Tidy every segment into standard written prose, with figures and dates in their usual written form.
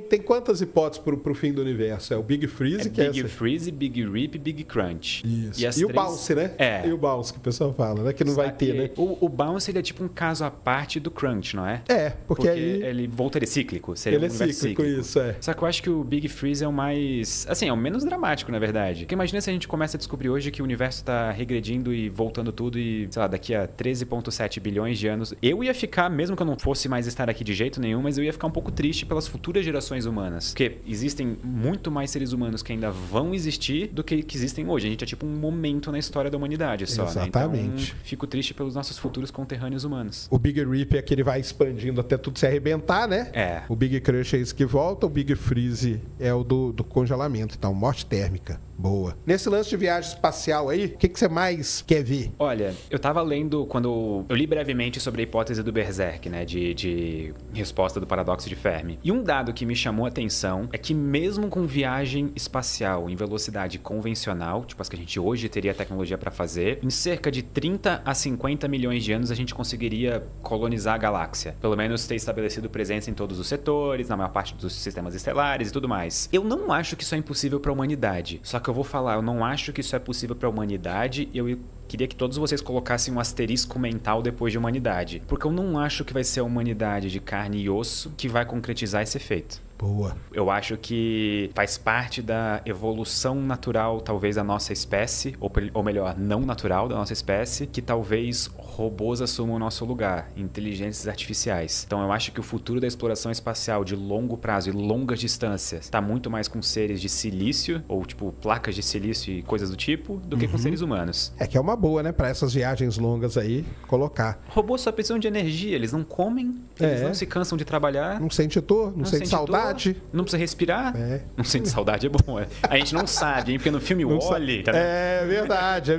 tem quantas hipóteses pro fim do universo? É o Big Freeze, que Big Freeze, Big Rip e Big Crunch. Isso. E o Bounce, né? É. E o Bounce, que o pessoal fala, né? Que não vai ter, né? O Bounce, ele é tipo um caso à parte do Crunch, não é? É, porque aí... ele volta, ele é cíclico. Seria Ele um universo cíclico, isso, é. Só que eu acho que o Big Freeze é o mais... Assim, é o menos dramático, na verdade. Porque imagina se a gente começa a descobrir hoje que o universo tá regredindo e voltando tudo e, sei lá, daqui a 13,7 bilhões de anos, eu ia ficar, mesmo que eu não fosse mais estar aqui de jeito nenhum, mas eu ia ficar um pouco triste pelas futuras gerações humanas. Porque existem muito mais seres humanos que ainda vão existir do que existem hoje. A gente é tipo um momento na história da humanidade só, Exatamente. Né? Então, fico triste pelos nossos futuros conterrâneos humanos. O Big Rip é que ele vai expandindo até tudo se arrebentar, né? É. O Big Crush é esse que volta, o Big Freeze é o do congelamento, então, morte térmica. Boa. Nesse lance de viagem espacial aí, o que você mais quer ver? Olha, eu tava lendo quando... Eu li brevemente sobre a hipótese do Berserk, né? De resposta do paradoxo de Fermi. E um dado que me chamou a atenção é que mesmo com viagem espacial em velocidade convencional, tipo as que a gente hoje teria tecnologia para fazer, em cerca de 30 a 50 milhões de anos a gente conseguiria colonizar a galáxia. Pelo menos ter estabelecido presença em todos os setores, na maior parte dos sistemas estelares e tudo mais. Eu não acho que isso é impossível para a humanidade. Só que eu vou falar, eu não acho que isso é possível para a humanidade e eu queria que todos vocês colocassem um asterisco mental depois de humanidade. Porque eu não acho que vai ser a humanidade de carne e osso que vai concretizar esse efeito. Boa. Eu acho que faz parte da evolução natural, talvez, da nossa espécie, ou melhor, não natural da nossa espécie, que talvez robôs assumam o nosso lugar, inteligências artificiais. Então eu acho que o futuro da exploração espacial de longo prazo e longas distâncias está muito mais com seres de silício, ou tipo placas de silício e coisas do tipo, do que com seres humanos. É que é uma boa, né? Para essas viagens longas aí, colocar. Robôs só precisam de energia, eles não comem, eles não se cansam de trabalhar. Não sente dor, não sente saudade. Não precisa respirar. Não sente saudade, é bom. A gente não sabe, hein? Porque no filme Wall-E... É verdade,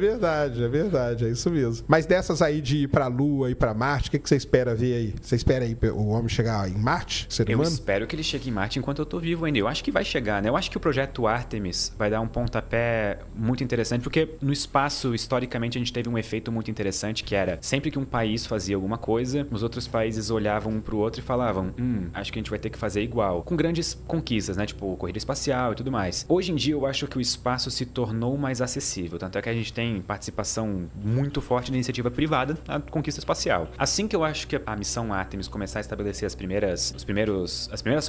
é isso mesmo. Mas dessas aí de ir pra Lua e pra Marte, o que você espera ver aí? Você espera aí o homem chegar em Marte, ser humano? Eu espero que ele chegue em Marte enquanto eu tô vivo ainda. Eu acho que vai chegar, né? Eu acho que o projeto Artemis vai dar um pontapé muito interessante, porque no espaço, historicamente, a gente teve um efeito muito interessante, que era sempre que um país fazia alguma coisa, os outros países olhavam um pro outro e falavam, acho que a gente vai ter que fazer igual. Com grandes conquistas, né? Tipo, corrida espacial e tudo mais. Hoje em dia, eu acho que o espaço se tornou mais acessível. Tanto é que a gente tem participação muito forte da iniciativa privada na conquista espacial. Assim que eu acho que a missão Artemis começar a estabelecer as primeiras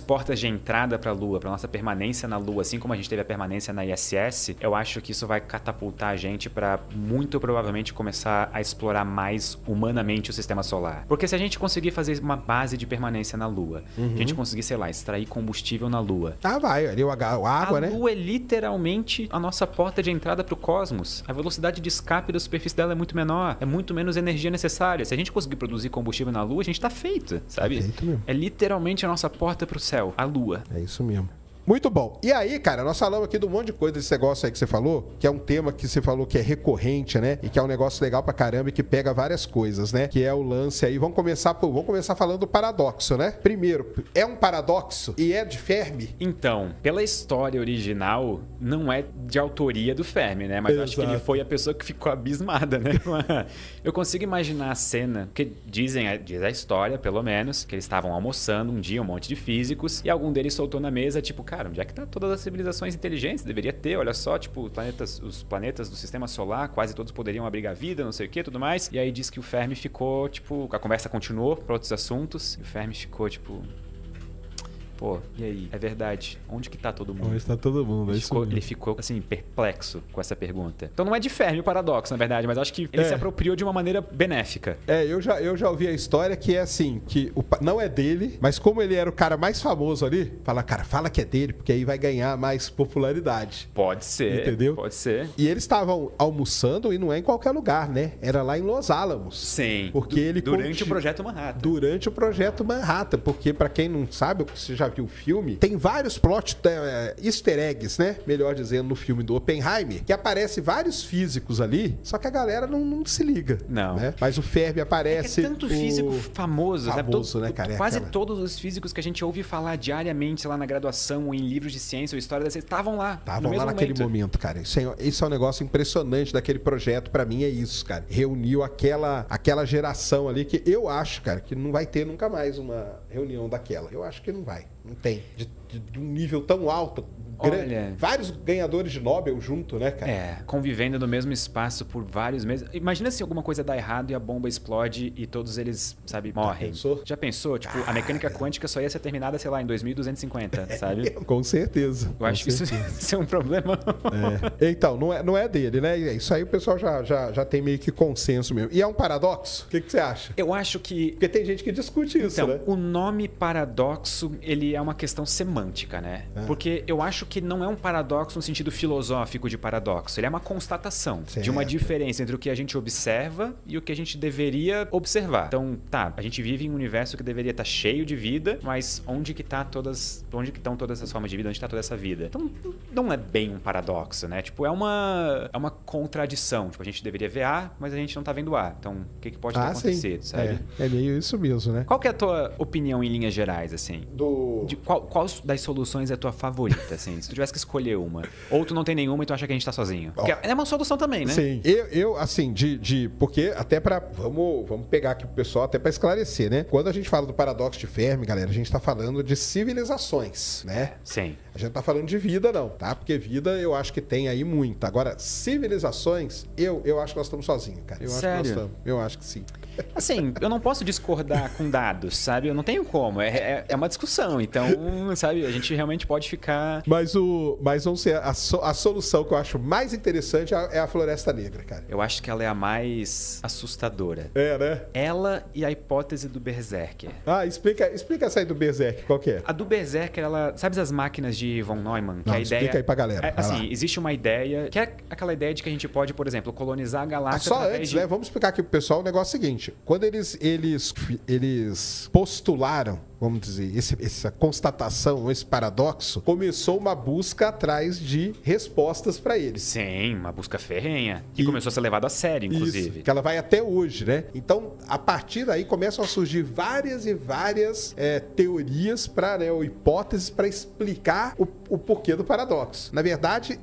portas de entrada para a Lua, para nossa permanência na Lua, assim como a gente teve a permanência na ISS, eu acho que isso vai catapultar a gente para muito provavelmente começar a explorar mais humanamente o sistema solar. Porque se a gente conseguir fazer uma base de permanência na Lua, a gente conseguir, sei lá, extrair combustível na Lua. Vai, ali a água, né? A Lua é literalmente a nossa porta de entrada para o cosmos. A velocidade de escape da superfície dela é muito menor, é muito menos energia necessária. Se a gente conseguir produzir combustível na Lua, a gente tá feito, sabe? Tá feito mesmo. É literalmente a nossa porta pro céu, a Lua. É isso mesmo. Muito bom. E aí, cara, nós falamos aqui de um monte de coisa desse negócio aí que você falou, que é um tema que você falou que é recorrente, né? E que é um negócio legal pra caramba e que pega várias coisas, né? Que é o lance aí. Vamos começar falando do paradoxo, né? Primeiro, é um paradoxo e é de Fermi? Então, pela história original, não é de autoria do Fermi, né? Mas eu acho que ele foi a pessoa que ficou abismada, né? Eu consigo imaginar a cena, que diz a história, pelo menos, que eles estavam almoçando um dia, um monte de físicos, e algum deles soltou na mesa, tipo, cara, onde é que tá todas as civilizações inteligentes? Deveria ter, olha só, tipo, os planetas do sistema solar, quase todos poderiam abrigar vida, não sei o que, tudo mais. E aí diz que o Fermi ficou, tipo, a conversa continuou para outros assuntos, e o Fermi ficou, tipo... Pô, e aí? É verdade. Onde que tá todo mundo? Onde tá todo mundo? Ele ficou, assim, perplexo com essa pergunta. Então não é de Fermi o paradoxo, na verdade, mas acho que ele se apropriou de uma maneira benéfica. Eu já ouvi a história que é assim, que não é dele, mas como ele era o cara mais famoso ali, fala que é dele, porque aí vai ganhar mais popularidade. Pode ser. Entendeu? Pode ser. E eles estavam almoçando e não é em qualquer lugar, né? Era lá em Los Alamos. Sim. Porque ele Durante o Projeto Manhattan. Durante o Projeto Manhattan, porque pra quem não sabe, você já viu o filme, tem vários easter eggs, né? Melhor dizendo, no filme do Oppenheimer, que aparece vários físicos ali, só que a galera não se liga. Não. Né? Mas o Fermi aparece... É tanto físico famoso, né, cara? Quase todos os físicos que a gente ouve falar diariamente, sei lá, na graduação, ou em livros de ciência ou história da ciência, estavam lá. Estavam lá naquele momento, cara. Isso é um negócio impressionante daquele projeto, pra mim é isso, cara. Reuniu aquela geração ali que eu acho, cara, que não vai ter nunca mais uma reunião daquela. Eu acho que não vai. Não tem. De um nível tão alto. Olha, vários ganhadores de Nobel junto, né, cara? Convivendo no mesmo espaço por vários meses. Imagina se alguma coisa dá errado e a bomba explode e todos eles, sabe, morrem. Já pensou? Tipo, a mecânica quântica só ia ser terminada, sei lá, em 2250, sabe? Com certeza. Eu acho que isso é um problema. Então, não é dele, né? Isso aí o pessoal já tem meio que consenso mesmo. E é um paradoxo? O que você acha? Eu acho que... Porque tem gente que discute isso, né? O nome paradoxo, ele é uma questão semântica, né? Porque eu acho que não é um paradoxo no sentido filosófico de paradoxo. Ele é uma constatação de uma diferença entre o que a gente observa e o que a gente deveria observar. Então, a gente vive em um universo que deveria estar cheio de vida, mas onde que estão todas as formas de vida? Onde está toda essa vida? Então, não é bem um paradoxo, né? Tipo, é uma contradição. Tipo, a gente deveria ver A, mas a gente não tá vendo A. Então, o que pode ter acontecido, sabe? É meio isso mesmo, né? Qual que é a tua opinião em linhas gerais, assim? Qual das soluções é a tua favorita, assim? Se tu tivesse que escolher uma. Ou tu não tem nenhuma e tu acha que a gente tá sozinho. Porque é uma solução também, né? Sim. Eu assim, porque até pra... Vamos pegar aqui pro pessoal até pra esclarecer, né? Quando a gente fala do paradoxo de Fermi, galera, a gente tá falando de civilizações, né? Sim. A gente não tá falando de vida, não, tá? Porque vida eu acho que tem aí muita. Agora, civilizações, eu acho que nós estamos sozinhos, cara. Sério? Eu acho que sim. Assim, eu não posso discordar com dados, sabe? Eu não tenho como. É uma discussão. Então, sabe, a gente realmente pode ficar... Mas vamos ser a solução que eu acho mais interessante é a Floresta Negra, cara. Eu acho que ela é a mais assustadora. Né? Ela e a hipótese do Berserker. Explica essa aí do Berserker, qual que é? A do Berserker, ela... Sabe as máquinas de von Neumann? Não, explica aí pra galera. Existe uma ideia, que é aquela ideia de que a gente pode, por exemplo, colonizar a galáxia só antes, né? Vamos explicar aqui pro pessoal o negócio seguinte. Quando eles postularam, vamos dizer, essa constatação, esse paradoxo, começou uma busca atrás de respostas para eles. Sim, uma busca ferrenha. Que começou a ser levada a sério, inclusive. Isso, que ela vai até hoje, né? Então, a partir daí, começam a surgir várias e várias teorias ou hipóteses para explicar o porquê do paradoxo. Na verdade,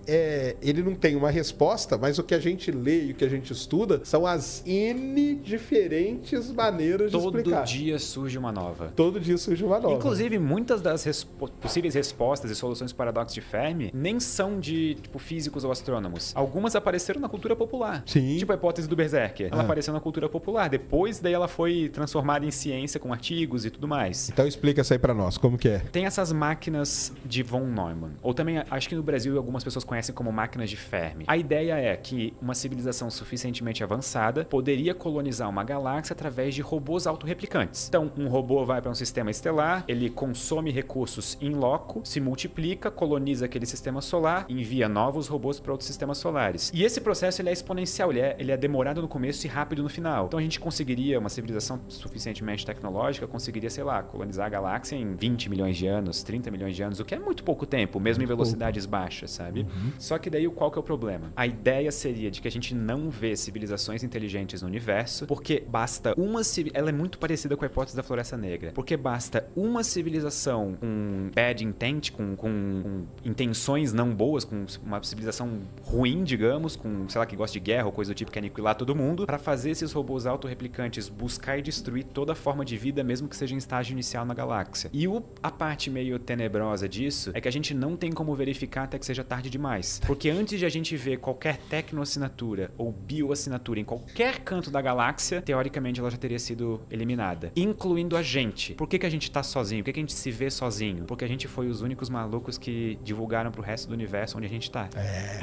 ele não tem uma resposta, mas o que a gente lê e o que a gente estuda são as N diferentes maneiras de explicar. Todo dia surge uma nova. Todo dia surge uma nova. Inclusive, muitas das possíveis respostas e soluções do paradoxo de Fermi nem são de físicos ou astrônomos. Algumas apareceram na cultura popular. Sim. Tipo a hipótese do Berserker. Ela apareceu na cultura popular. Depois, daí ela foi transformada em ciência com artigos e tudo mais. Então explica isso aí pra nós, como que é? Tem essas máquinas de von Neumann. Ou também, acho que no Brasil algumas pessoas conhecem como máquinas de Fermi. A ideia é que uma civilização suficientemente avançada poderia colonizar uma galáxia através de robôs autorreplicantes. Então, um robô vai para um sistema estelar, ele consome recursos in loco, se multiplica, coloniza aquele sistema solar, envia novos robôs para outros sistemas solares. E esse processo ele é exponencial, ele é demorado no começo e rápido no final. Então a gente conseguiria, uma civilização suficientemente tecnológica, conseguiria, sei lá, colonizar a galáxia em 20 milhões de anos, 30 milhões de anos, o que é muito pouco tempo, mesmo em velocidades baixas, sabe? Uhum. Só que daí qual que é o problema? A ideia seria de que a gente não vê civilizações inteligentes no universo, porque basta uma civilização, ela é muito parecida com a hipótese da Floresta Negra, porque basta uma civilização com bad intent, com intenções não boas, com uma civilização ruim, digamos, com, sei lá, que gosta de guerra ou coisa do tipo, que é aniquilar todo mundo, para fazer esses robôs autorreplicantes buscar e destruir toda forma de vida, mesmo que seja em estágio inicial na galáxia. E a parte meio tenebrosa disso é que a gente não tem como verificar até que seja tarde demais. Porque antes de a gente ver qualquer tecnoassinatura ou bioassinatura em qualquer canto da galáxia, teoricamente ela já teria sido eliminada. Incluindo a gente. Por que a gente tá sozinho? Por que a gente se vê sozinho? Porque a gente foi os únicos malucos que divulgaram pro resto do universo onde a gente tá.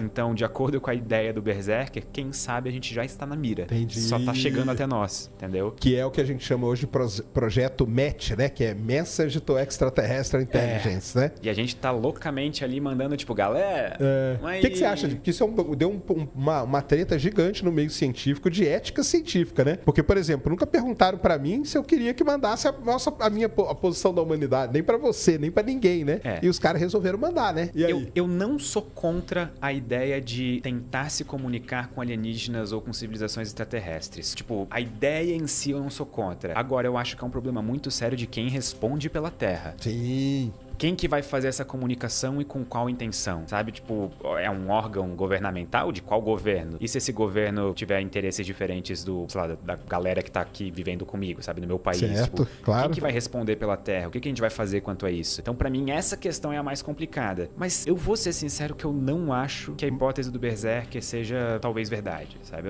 Então, de acordo com a ideia do Berserker, quem sabe a gente já está na mira. Entendi. Só tá chegando até nós, entendeu? Que é o que a gente chama hoje de projeto MET, né? Que é Message to Extraterrestrial Intelligence, né? E a gente tá loucamente ali mandando, tipo, galera... O que você acha? Porque isso deu uma treta gigante no meio científico de ética científica, né? Porque, por exemplo, nunca perguntaram pra mim se eu queria que mandasse a posição da humanidade. Nem pra você, nem pra ninguém, né? E os caras resolveram mandar, né? E aí? Eu não sou contra a ideia de tentar se comunicar com alienígenas ou com civilizações extraterrestres. Tipo, a ideia em si eu não sou contra. Agora, eu acho que é um problema muito sério de quem responde pela Terra. Sim. quem que vai fazer essa comunicação e com qual intenção, sabe? Tipo, é um órgão governamental de qual governo? E se esse governo tiver interesses diferentes do, sei lá, da galera que tá aqui vivendo comigo, sabe? No meu país. Certo, tipo, claro. Quem que vai responder pela terra? O que a gente vai fazer quanto a isso? Então, pra mim, essa questão é a mais complicada. Mas eu vou ser sincero que eu não acho que a hipótese do Berserker seja talvez verdade, sabe?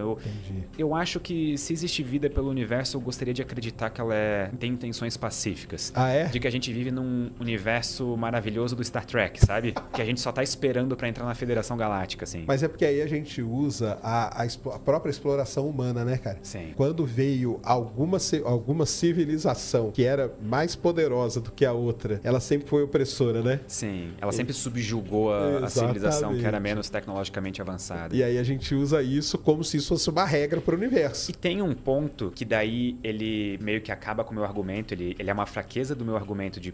Eu acho que se existe vida pelo universo, eu gostaria de acreditar que ela tem intenções pacíficas. Ah, é? De que a gente vive num universo maravilhoso do Star Trek, sabe? Que a gente só tá esperando pra entrar na Federação Galáctica, assim. Mas é porque aí a gente usa a própria exploração humana, né, cara? Sim. Quando veio alguma civilização que era mais poderosa do que a outra, ela sempre foi opressora, né? Sim. Ela sempre subjugou a civilização que era menos tecnologicamente avançada. E aí a gente usa isso como se isso fosse uma regra pro universo. E tem um ponto que daí ele meio que acaba com o meu argumento, ele é uma fraqueza do meu argumento de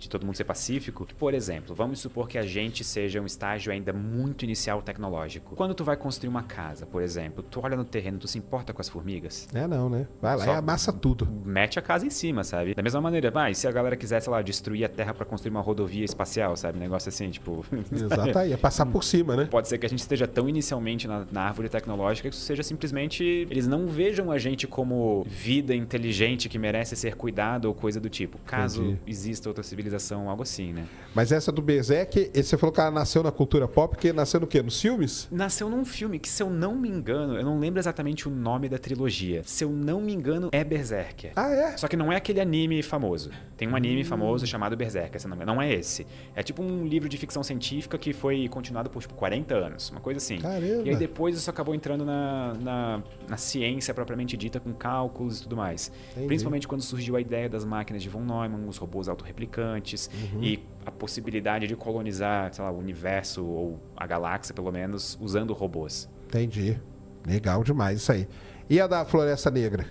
todo mundo ser pacífico. Que, por exemplo, vamos supor que a gente seja um estágio ainda muito inicial tecnológico. Quando tu vai construir uma casa, por exemplo, tu olha no terreno, tu se importa com as formigas? Não, né? Vai lá e amassa tudo. Mete a casa em cima, sabe? Da mesma maneira, se a galera quiser, sei lá, destruir a Terra pra construir uma rodovia espacial, sabe? Um negócio assim, tipo... Exato, aí é passar por cima, né? Pode ser que a gente esteja tão inicialmente na árvore tecnológica que isso seja simplesmente... Eles não vejam a gente como vida inteligente que merece ser cuidado ou coisa do tipo. Caso exista outra civilização, algo assim, né? Mas essa do Berserk, você falou que ela nasceu na cultura pop, que nasceu no quê? Nos filmes? Nasceu num filme que, se eu não me engano, eu não lembro exatamente o nome da trilogia. Se eu não me engano, é Berserker. Ah, é? Só que não é aquele anime famoso. Tem um anime famoso chamado Berserker, não é esse. É tipo um livro de ficção científica que foi continuado por, tipo, 40 anos, uma coisa assim. Caramba. E aí depois isso acabou entrando na ciência propriamente dita, com cálculos e tudo mais. Entendi. Principalmente quando surgiu a ideia das máquinas de von Neumann, os robôs autorreplicantes e a possibilidade de colonizar, sei lá, o universo ou a galáxia, pelo menos, usando robôs. Entendi. Legal demais isso aí. E a da Floresta Negra?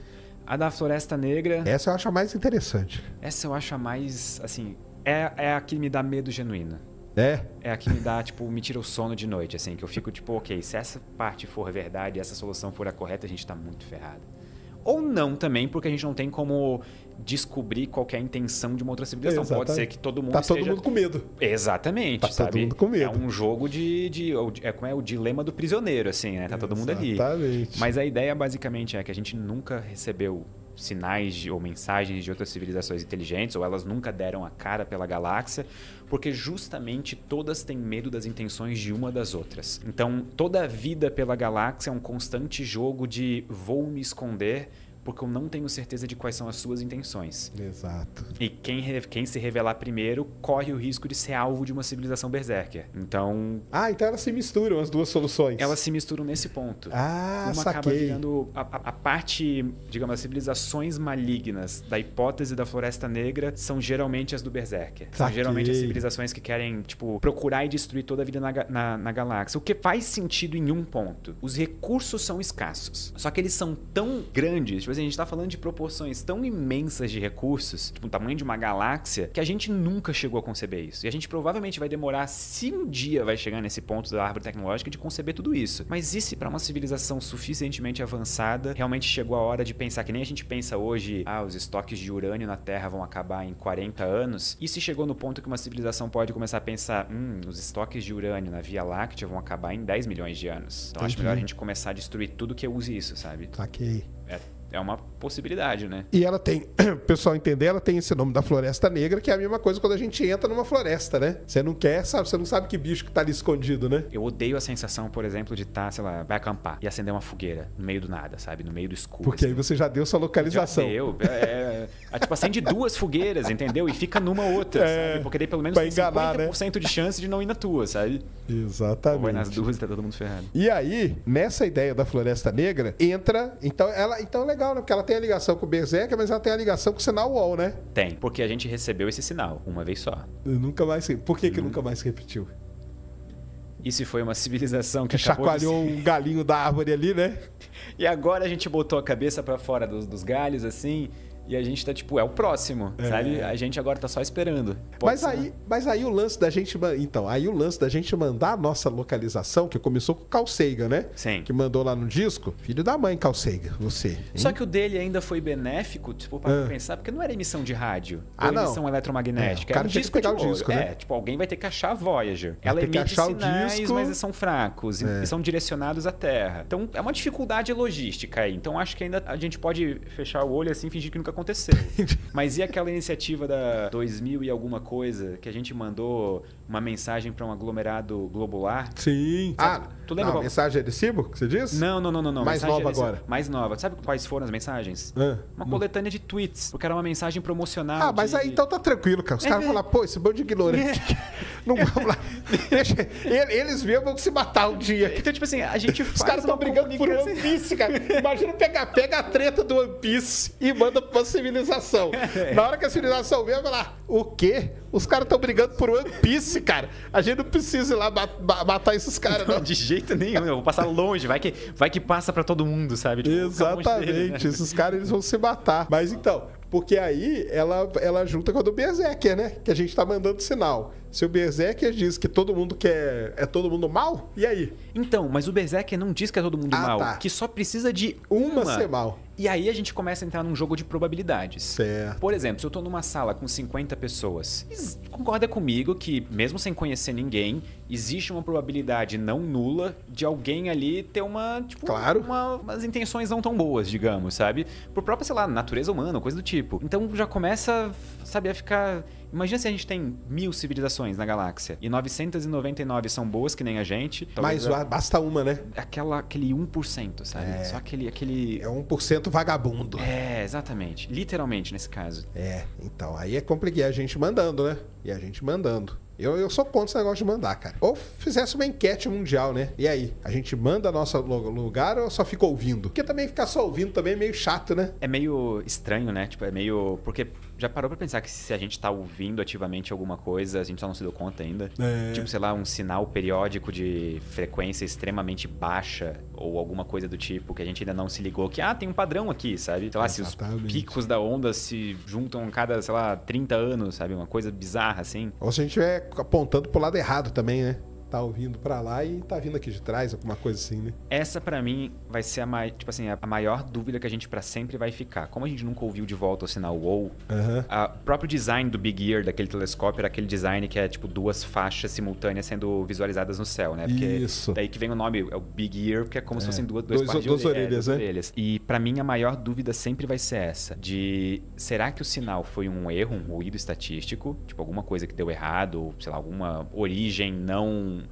A da Floresta Negra... Essa eu acho a mais interessante. Essa eu acho a mais, assim... É a que me dá medo genuíno. É? É a que me dá, tipo, me tira o sono de noite, assim. Que eu fico, tipo, ok, se essa parte for verdade, essa solução for a correta, a gente tá muito ferrado. Ou não também, porque a gente não tem como descobrir qual que é a intenção de uma outra civilização. Exatamente. Pode ser que todo mundo tá esteja... todo mundo com medo. Exatamente, tá sabe? todo mundo com medo. É um jogo como é o dilema do prisioneiro, assim, né? Tá todo mundo ali. Exatamente. Mas a ideia, basicamente, é que a gente nunca recebeu sinais ou mensagens de outras civilizações inteligentes, ou elas nunca deram a cara pela galáxia, porque justamente todas têm medo das intenções de uma das outras. Então, toda a vida pela galáxia é um constante jogo de vou me esconder porque eu não tenho certeza de quais são as suas intenções. Exato. E quem se revelar primeiro corre o risco de ser alvo de uma civilização berserker. Então... então elas se misturam, as duas soluções. Elas se misturam nesse ponto. Uma saquei. Acaba virando a parte, digamos, as civilizações malignas da hipótese da Floresta Negra são geralmente as do berserker. São geralmente as civilizações que querem, tipo, procurar e destruir toda a vida na galáxia. O que faz sentido em um ponto. Os recursos são escassos. Só que eles são tão grandes, tipo, a gente tá falando de proporções tão imensas de recursos, tipo o tamanho de uma galáxia, que a gente nunca chegou a conceber isso. E a gente provavelmente vai demorar, se um dia vai chegar nesse ponto da árvore tecnológica, de conceber tudo isso. Mas e se para uma civilização suficientemente avançada, realmente chegou a hora de pensar, que nem a gente pensa hoje, os estoques de urânio na Terra vão acabar em 40 anos, e se chegou no ponto que uma civilização pode começar a pensar, os estoques de urânio na Via Láctea vão acabar em 10 milhões de anos. Então acho melhor a gente começar a destruir tudo que use isso, sabe? Saquei. É uma possibilidade, né? E ela tem, o pessoal entender, ela tem esse nome da Floresta Negra, que é a mesma coisa quando a gente entra numa floresta, né? Você não quer, sabe? Você não sabe que bicho que tá ali escondido, né? Eu odeio a sensação, por exemplo, de estar, sei lá, vai acampar e acender uma fogueira no meio do nada, sabe? No meio do escuro. Porque assim. aí você já deu sua localização. Já deu. Tipo, acende duas fogueiras, entendeu? E fica numa outra, sabe? Porque daí pelo menos tem enganar, 50% de chance de não ir na tua, sabe? Exatamente. Ou vai nas duas e tá todo mundo ferrado. E aí, nessa ideia da Floresta Negra, entra... Então é legal, né? Porque ela tem a ligação com o Berserker, mas ela tem a ligação com o sinal UOL, né? Tem, porque a gente recebeu esse sinal uma vez só. Nunca mais... Por que nunca mais se repetiu? E se foi uma civilização que chacoalhou um galinho da árvore ali, né? E agora a gente botou a cabeça pra fora dos galhos, assim... E a gente tá, tipo, é o próximo, sabe? A gente agora tá só esperando. Mas aí o lance da gente... Então, aí o lance da gente mandar a nossa localização, que começou com o Carl Sagan, né? Sim. Que mandou lá no disco. Filho da mãe, Carl Sagan, você. Hein? Só que o dele ainda foi benéfico, tipo, para pensar, porque não era emissão de rádio. Era emissão eletromagnética. O cara era um tinha disco que pegar de o ouro. disco, né? Tipo, alguém vai ter que achar a Voyager. Vai Ela ter que emite achar o sinais, disco. mas eles são fracos. E são direcionados à Terra. Então, é uma dificuldade logística aí. Então, acho que ainda a gente pode fechar o olho assim e fingir que nunca aconteceu. Mas e aquela iniciativa da 2000 e alguma coisa, que a gente mandou uma mensagem para um aglomerado globular? Sim. Tu lembra? Mensagem de recibo, que você disse? Não. Mais nova agora. Mais nova. Sabe quais foram as mensagens? Uma coletânea de tweets, porque era uma mensagem promocional. Mas aí então tá tranquilo, cara. Os caras vão lá, pô, esse bando de ignorante. Não vamos lá. Deixa, eles mesmo vão se matar um dia. Então, tipo assim, a gente faz. Os caras estão brigando por One Piece, cara. Imagina pega a treta do One Piece e manda pra uma civilização. Na hora que a civilização vem, vai lá, o quê? Os caras estão brigando por One Piece, cara. A gente não precisa ir lá matar esses caras, não. De jeito nenhum, eu vou passar longe. Vai que passa pra todo mundo, sabe? Tipo, exatamente. Dele, né? Esses caras, eles vão se matar. Mas então, porque aí ela junta com a do Berserker, né? Que a gente tá mandando sinal. Se o Berserker diz que todo mundo é todo mundo mal, e aí? Então, mas o Berserker não diz que é todo mundo mal. Tá. Que só precisa de uma ser mal. E aí a gente começa a entrar num jogo de probabilidades. Certo. Por exemplo, se eu tô numa sala com 50 pessoas, concorda comigo que, mesmo sem conhecer ninguém, existe uma probabilidade não nula de alguém ali ter umas intenções não tão boas, digamos, sabe? Por própria, sei lá, natureza humana, coisa do tipo. Então já começa, sabe, a ficar... Imagina se a gente tem 1000 civilizações na galáxia e 999 são boas que nem a gente. Mas basta uma, né? Aquele 1%, sabe? Só aquele... É 1% vagabundo. Exatamente. Literalmente, nesse caso. Então, aí é complicado. A gente mandando, né? E a gente mandando. Eu sou contra esse negócio de mandar, cara. Ou fizesse uma enquete mundial, né? E aí? A gente manda nosso lugar ou só fica ouvindo? Porque também ficar só ouvindo também é meio chato, né? É meio estranho, né? Tipo, é meio... Porque já parou pra pensar que se a gente tá ouvindo ativamente alguma coisa, a gente só não se deu conta ainda? Tipo, sei lá, um sinal periódico de frequência extremamente baixa ou alguma coisa do tipo que a gente ainda não se ligou que, tem um padrão aqui, sabe? Sei lá, se os picos da onda se juntam a cada, sei lá, 30 anos, sabe? Uma coisa bizarra, assim. Ou se a gente estiver apontando pro lado errado também, né? Tá ouvindo pra lá e tá vindo aqui de trás, alguma coisa assim, né? Essa pra mim vai ser a maior dúvida que a gente pra sempre vai ficar. Como a gente nunca ouviu de volta o sinal WOW, o próprio design do Big Ear, daquele telescópio, era aquele design que é tipo 2 faixas simultâneas sendo visualizadas no céu, né? Porque isso. Daí que vem o nome, é o Big Ear, porque é como se fossem duas orelhas, né? E pra mim a maior dúvida sempre vai ser essa, de será que o sinal foi um erro, um ruído estatístico, tipo alguma coisa que deu errado, ou sei lá, alguma origem não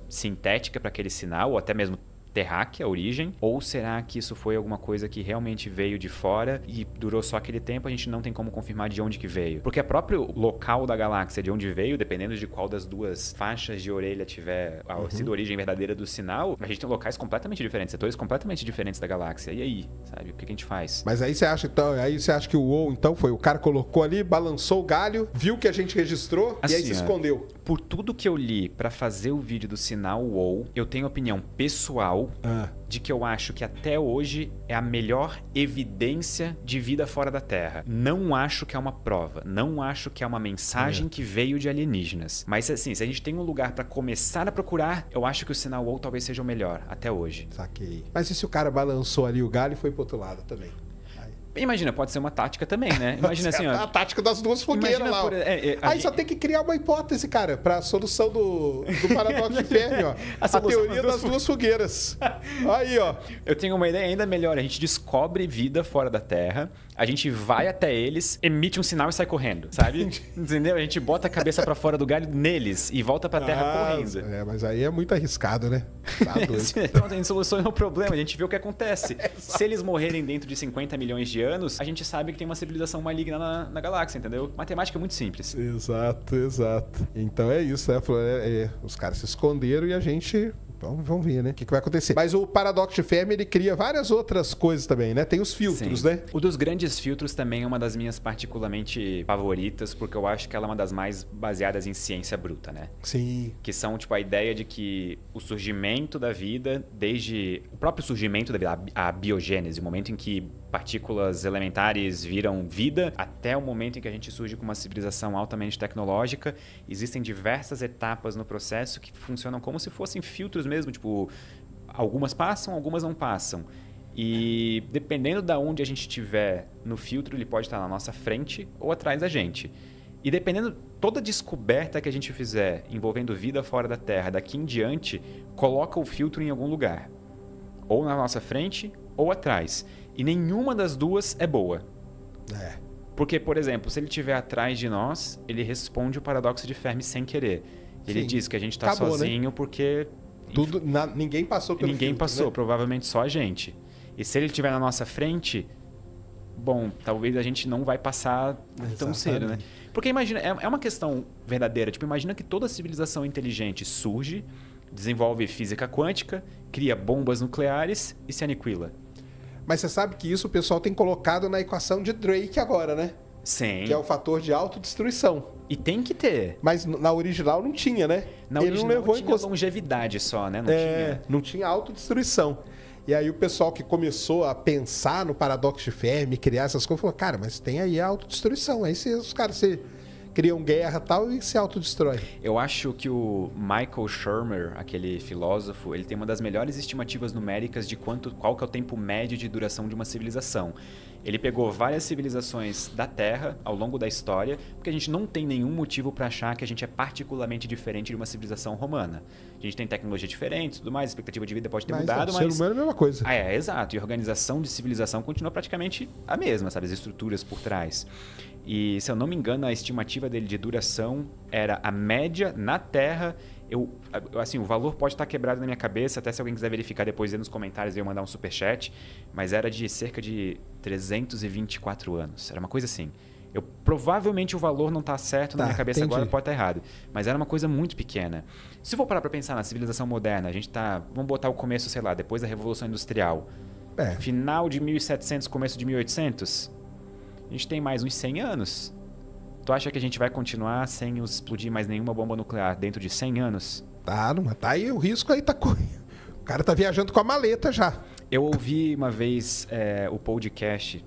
sintética para aquele sinal, ou até mesmo terráquea, a origem? Ou será que isso foi alguma coisa que realmente veio de fora e durou só aquele tempo, a gente não tem como confirmar de onde que veio? Porque o próprio local da galáxia de onde veio, dependendo de qual das duas faixas de orelha tiver sido a origem verdadeira do sinal, a gente tem locais completamente diferentes, setores completamente diferentes da galáxia. E aí, sabe? O que a gente faz? Mas aí você acha que o WoW, então, foi o cara colocou ali, balançou o galho, viu que a gente registrou assim, e aí se escondeu. Por tudo que eu li para fazer o vídeo do sinal WoW, eu tenho opinião pessoal de que eu acho que até hoje é a melhor evidência de vida fora da Terra. Não acho que é uma prova, não acho que é uma mensagem que veio de alienígenas. Mas assim, se a gente tem um lugar para começar a procurar, eu acho que o sinal WoW talvez seja o melhor, até hoje. Saquei. Mas e se o cara balançou ali o galho e foi pro outro lado também? Imagina, pode ser uma tática também, né? Imagina assim, ó. A tática das duas fogueiras lá. Aí só tem que criar uma hipótese, cara, pra solução do paradoxo de Fermi, ó. A teoria das duas fogueiras. Aí, ó. Eu tenho uma ideia ainda melhor. A gente descobre vida fora da Terra, a gente vai até eles, emite um sinal e sai correndo, sabe? Entendeu? A gente bota a cabeça pra fora do galho neles e volta pra Terra correndo. Mas aí é muito arriscado, né? Tá doido. Então, a gente soluciona o problema, a gente vê o que acontece. Se eles morrerem dentro de 50 milhões de anos, a gente sabe que tem uma civilização maligna na galáxia, entendeu? Matemática é muito simples. Exato. Então é isso, né? Os caras se esconderam e a gente... Vamos ver, né? O que vai acontecer. Mas o paradoxo de Fermi, ele cria várias outras coisas também, né? Tem os filtros, Sim. né? O dos grandes filtros também é uma das minhas particularmente favoritas, porque eu acho que ela é uma das mais baseadas em ciência bruta, né? Sim. Que são, tipo, a ideia de que o surgimento da vida, desde o próprio surgimento da vida, a biogênese, o momento em que partículas elementares viram vida, até o momento em que a gente surge com uma civilização altamente tecnológica. Existem diversas etapas no processo que funcionam como se fossem filtros mesmo, tipo, algumas passam, algumas não passam. E dependendo de onde a gente estiver no filtro, ele pode estar na nossa frente ou atrás da gente. E dependendo, toda descoberta que a gente fizer envolvendo vida fora da Terra, daqui em diante, coloca o filtro em algum lugar. Ou na nossa frente ou atrás. E nenhuma das duas é boa. Porque, por exemplo, se ele estiver atrás de nós, ele responde o paradoxo de Fermi sem querer. Ele diz que a gente está sozinho, né? Porque... ninguém passou pelo Ninguém filtro, passou, né? Provavelmente só a gente. E se ele estiver na nossa frente, bom, talvez a gente não vai passar tão cedo, né? Porque imagina, é uma questão verdadeira. Tipo, imagina que toda civilização inteligente surge, desenvolve física quântica, cria bombas nucleares e se aniquila. Mas você sabe que isso o pessoal tem colocado na equação de Drake agora, né? Sim. Que é o fator de autodestruição. E tem que ter. Mas na original não tinha, né? Ele não levou tinha longevidade só, né? Não tinha autodestruição. E aí o pessoal que começou a pensar no paradoxo de Fermi, criar essas coisas, falou, cara, mas tem aí a autodestruição. Aí os caras criam guerra e tal e se autodestrói. Eu acho que o Michael Shermer, aquele filósofo, ele tem uma das melhores estimativas numéricas de qual que é o tempo médio de duração de uma civilização. Ele pegou várias civilizações da Terra ao longo da história, porque a gente não tem nenhum motivo para achar que a gente é particularmente diferente de uma civilização romana. A gente tem tecnologia diferente, tudo mais, a expectativa de vida pode ter mudado, mas... o ser humano é a mesma coisa. Exato. E a organização de civilização continua praticamente a mesma, sabe? As estruturas por trás. E, se eu não me engano, a estimativa dele de duração era a média na Terra. Assim, o valor pode estar quebrado na minha cabeça, até se alguém quiser verificar depois aí nos comentários, eu mandar um superchat, mas era de cerca de 324 anos. Era uma coisa assim. Provavelmente o valor não está certo na minha cabeça agora, pode estar errado. Mas era uma coisa muito pequena. Se for parar para pensar na civilização moderna, a gente tá... Vamos botar o começo, sei lá, depois da Revolução Industrial. Final de 1700, começo de 1800. A gente tem mais uns 100 anos. Tu acha que a gente vai continuar sem explodir mais nenhuma bomba nuclear dentro de 100 anos? Tá aí o risco aí tá... O cara tá viajando com a maleta já. Eu ouvi uma vez o podcast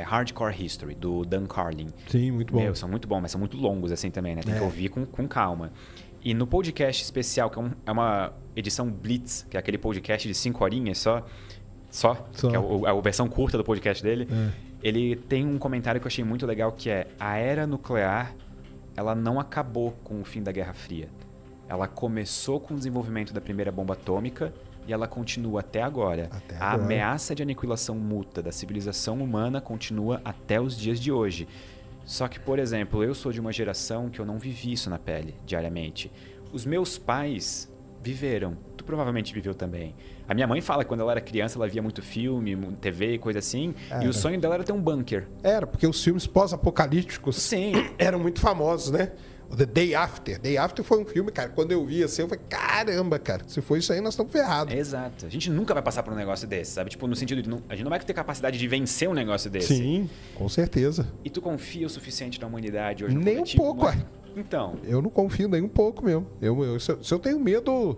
Hardcore History, do Dan Carlin. Sim, muito bom. São muito bons, mas são muito longos assim também, né? Tem que ouvir com calma. E no podcast especial, que é uma edição Blitz, que é aquele podcast de 5 horinhas só, que é a versão curta do podcast dele, ele tem um comentário que eu achei muito legal, que é: a era nuclear, ela não acabou com o fim da Guerra Fria. Ela começou com o desenvolvimento da primeira bomba atômica e ela continua até agora. A ameaça de aniquilação mútua da civilização humana continua até os dias de hoje. Só que, por exemplo, eu sou de uma geração que eu não vivi isso na pele diariamente. Os meus pais viveram. Tu provavelmente viveu também. A minha mãe fala que quando ela era criança ela via muito filme, TV e coisa assim. E o sonho dela era ter um bunker. Era, porque os filmes pós-apocalípticos eram muito famosos, né? O The Day After. Day After foi um filme, cara, quando eu vi assim, eu falei, caramba, cara, se for isso aí, nós estamos ferrados. Exato. A gente nunca vai passar por um negócio desse, sabe? Tipo, no sentido de... a gente não vai ter capacidade de vencer um negócio desse. Sim, com certeza. E tu confia o suficiente na humanidade hoje? Nem um pouco, Então. Eu não confio nem um pouco mesmo. Se eu tenho medo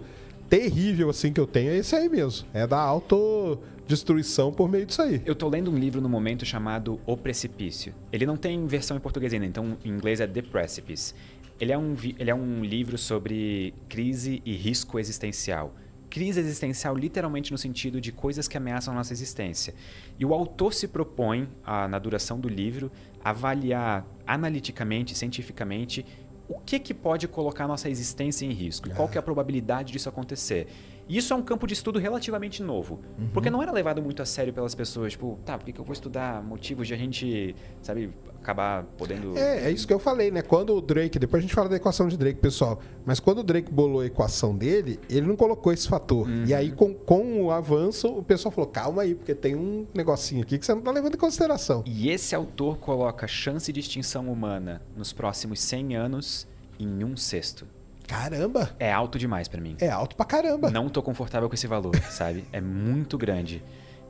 terrível, assim, que eu tenho, é esse aí mesmo. É da autodestruição por meio disso aí. Eu tô lendo um livro no momento chamado O Precipício. Ele não tem versão em português ainda, então em inglês é The Precipice. Ele é um livro sobre crise e risco existencial. Crise existencial literalmente no sentido de coisas que ameaçam a nossa existência. E o autor se propõe, na duração do livro, avaliar analiticamente, cientificamente, o que pode colocar a nossa existência em risco e qual que é a probabilidade disso acontecer. E isso é um campo de estudo relativamente novo, porque não era levado muito a sério pelas pessoas. Tipo, por que eu vou estudar motivos de a gente, sabe, acabar podendo... É isso que eu falei, né? Quando o Drake... Depois a gente fala da equação de Drake, pessoal. Mas quando o Drake bolou a equação dele, ele não colocou esse fator. E aí, com o avanço, o pessoal falou, calma aí, porque tem um negocinho aqui que você não está levando em consideração. E esse autor coloca a chance de extinção humana nos próximos 100 anos em 1/6. Caramba! É alto demais pra mim. É alto pra caramba. Não tô confortável com esse valor, sabe? É muito grande.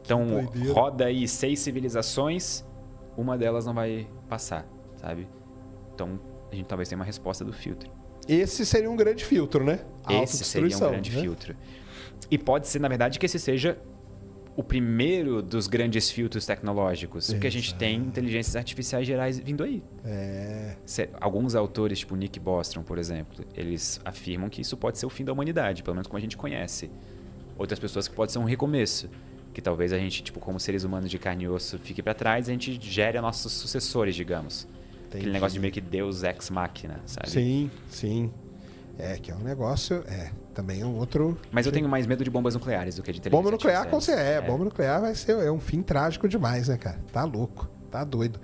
Então, roda aí 6 civilizações, uma delas não vai passar, sabe? Então, a gente talvez tenha uma resposta do filtro. Esse seria um grande filtro, né? Esse seria um grande filtro. E pode ser, na verdade, que esse seja o primeiro dos grandes filtros tecnológicos. Porque a gente tem inteligências artificiais gerais vindo aí. Alguns autores, tipo Nick Bostrom, por exemplo, eles afirmam que isso pode ser o fim da humanidade, pelo menos como a gente conhece. Outras pessoas que pode ser um recomeço. Que talvez a gente, tipo, como seres humanos de carne e osso, fique para trás e a gente gere nossos sucessores, digamos. Aquele negócio de meio que Deus ex machina, sabe? Sim, sim. Que é um negócio... também é um outro... Mas eu tenho mais medo de bombas nucleares do que de inteligência bomba nuclear, artificial. bomba nuclear vai ser um fim trágico demais, né, cara? Tá louco, tá doido.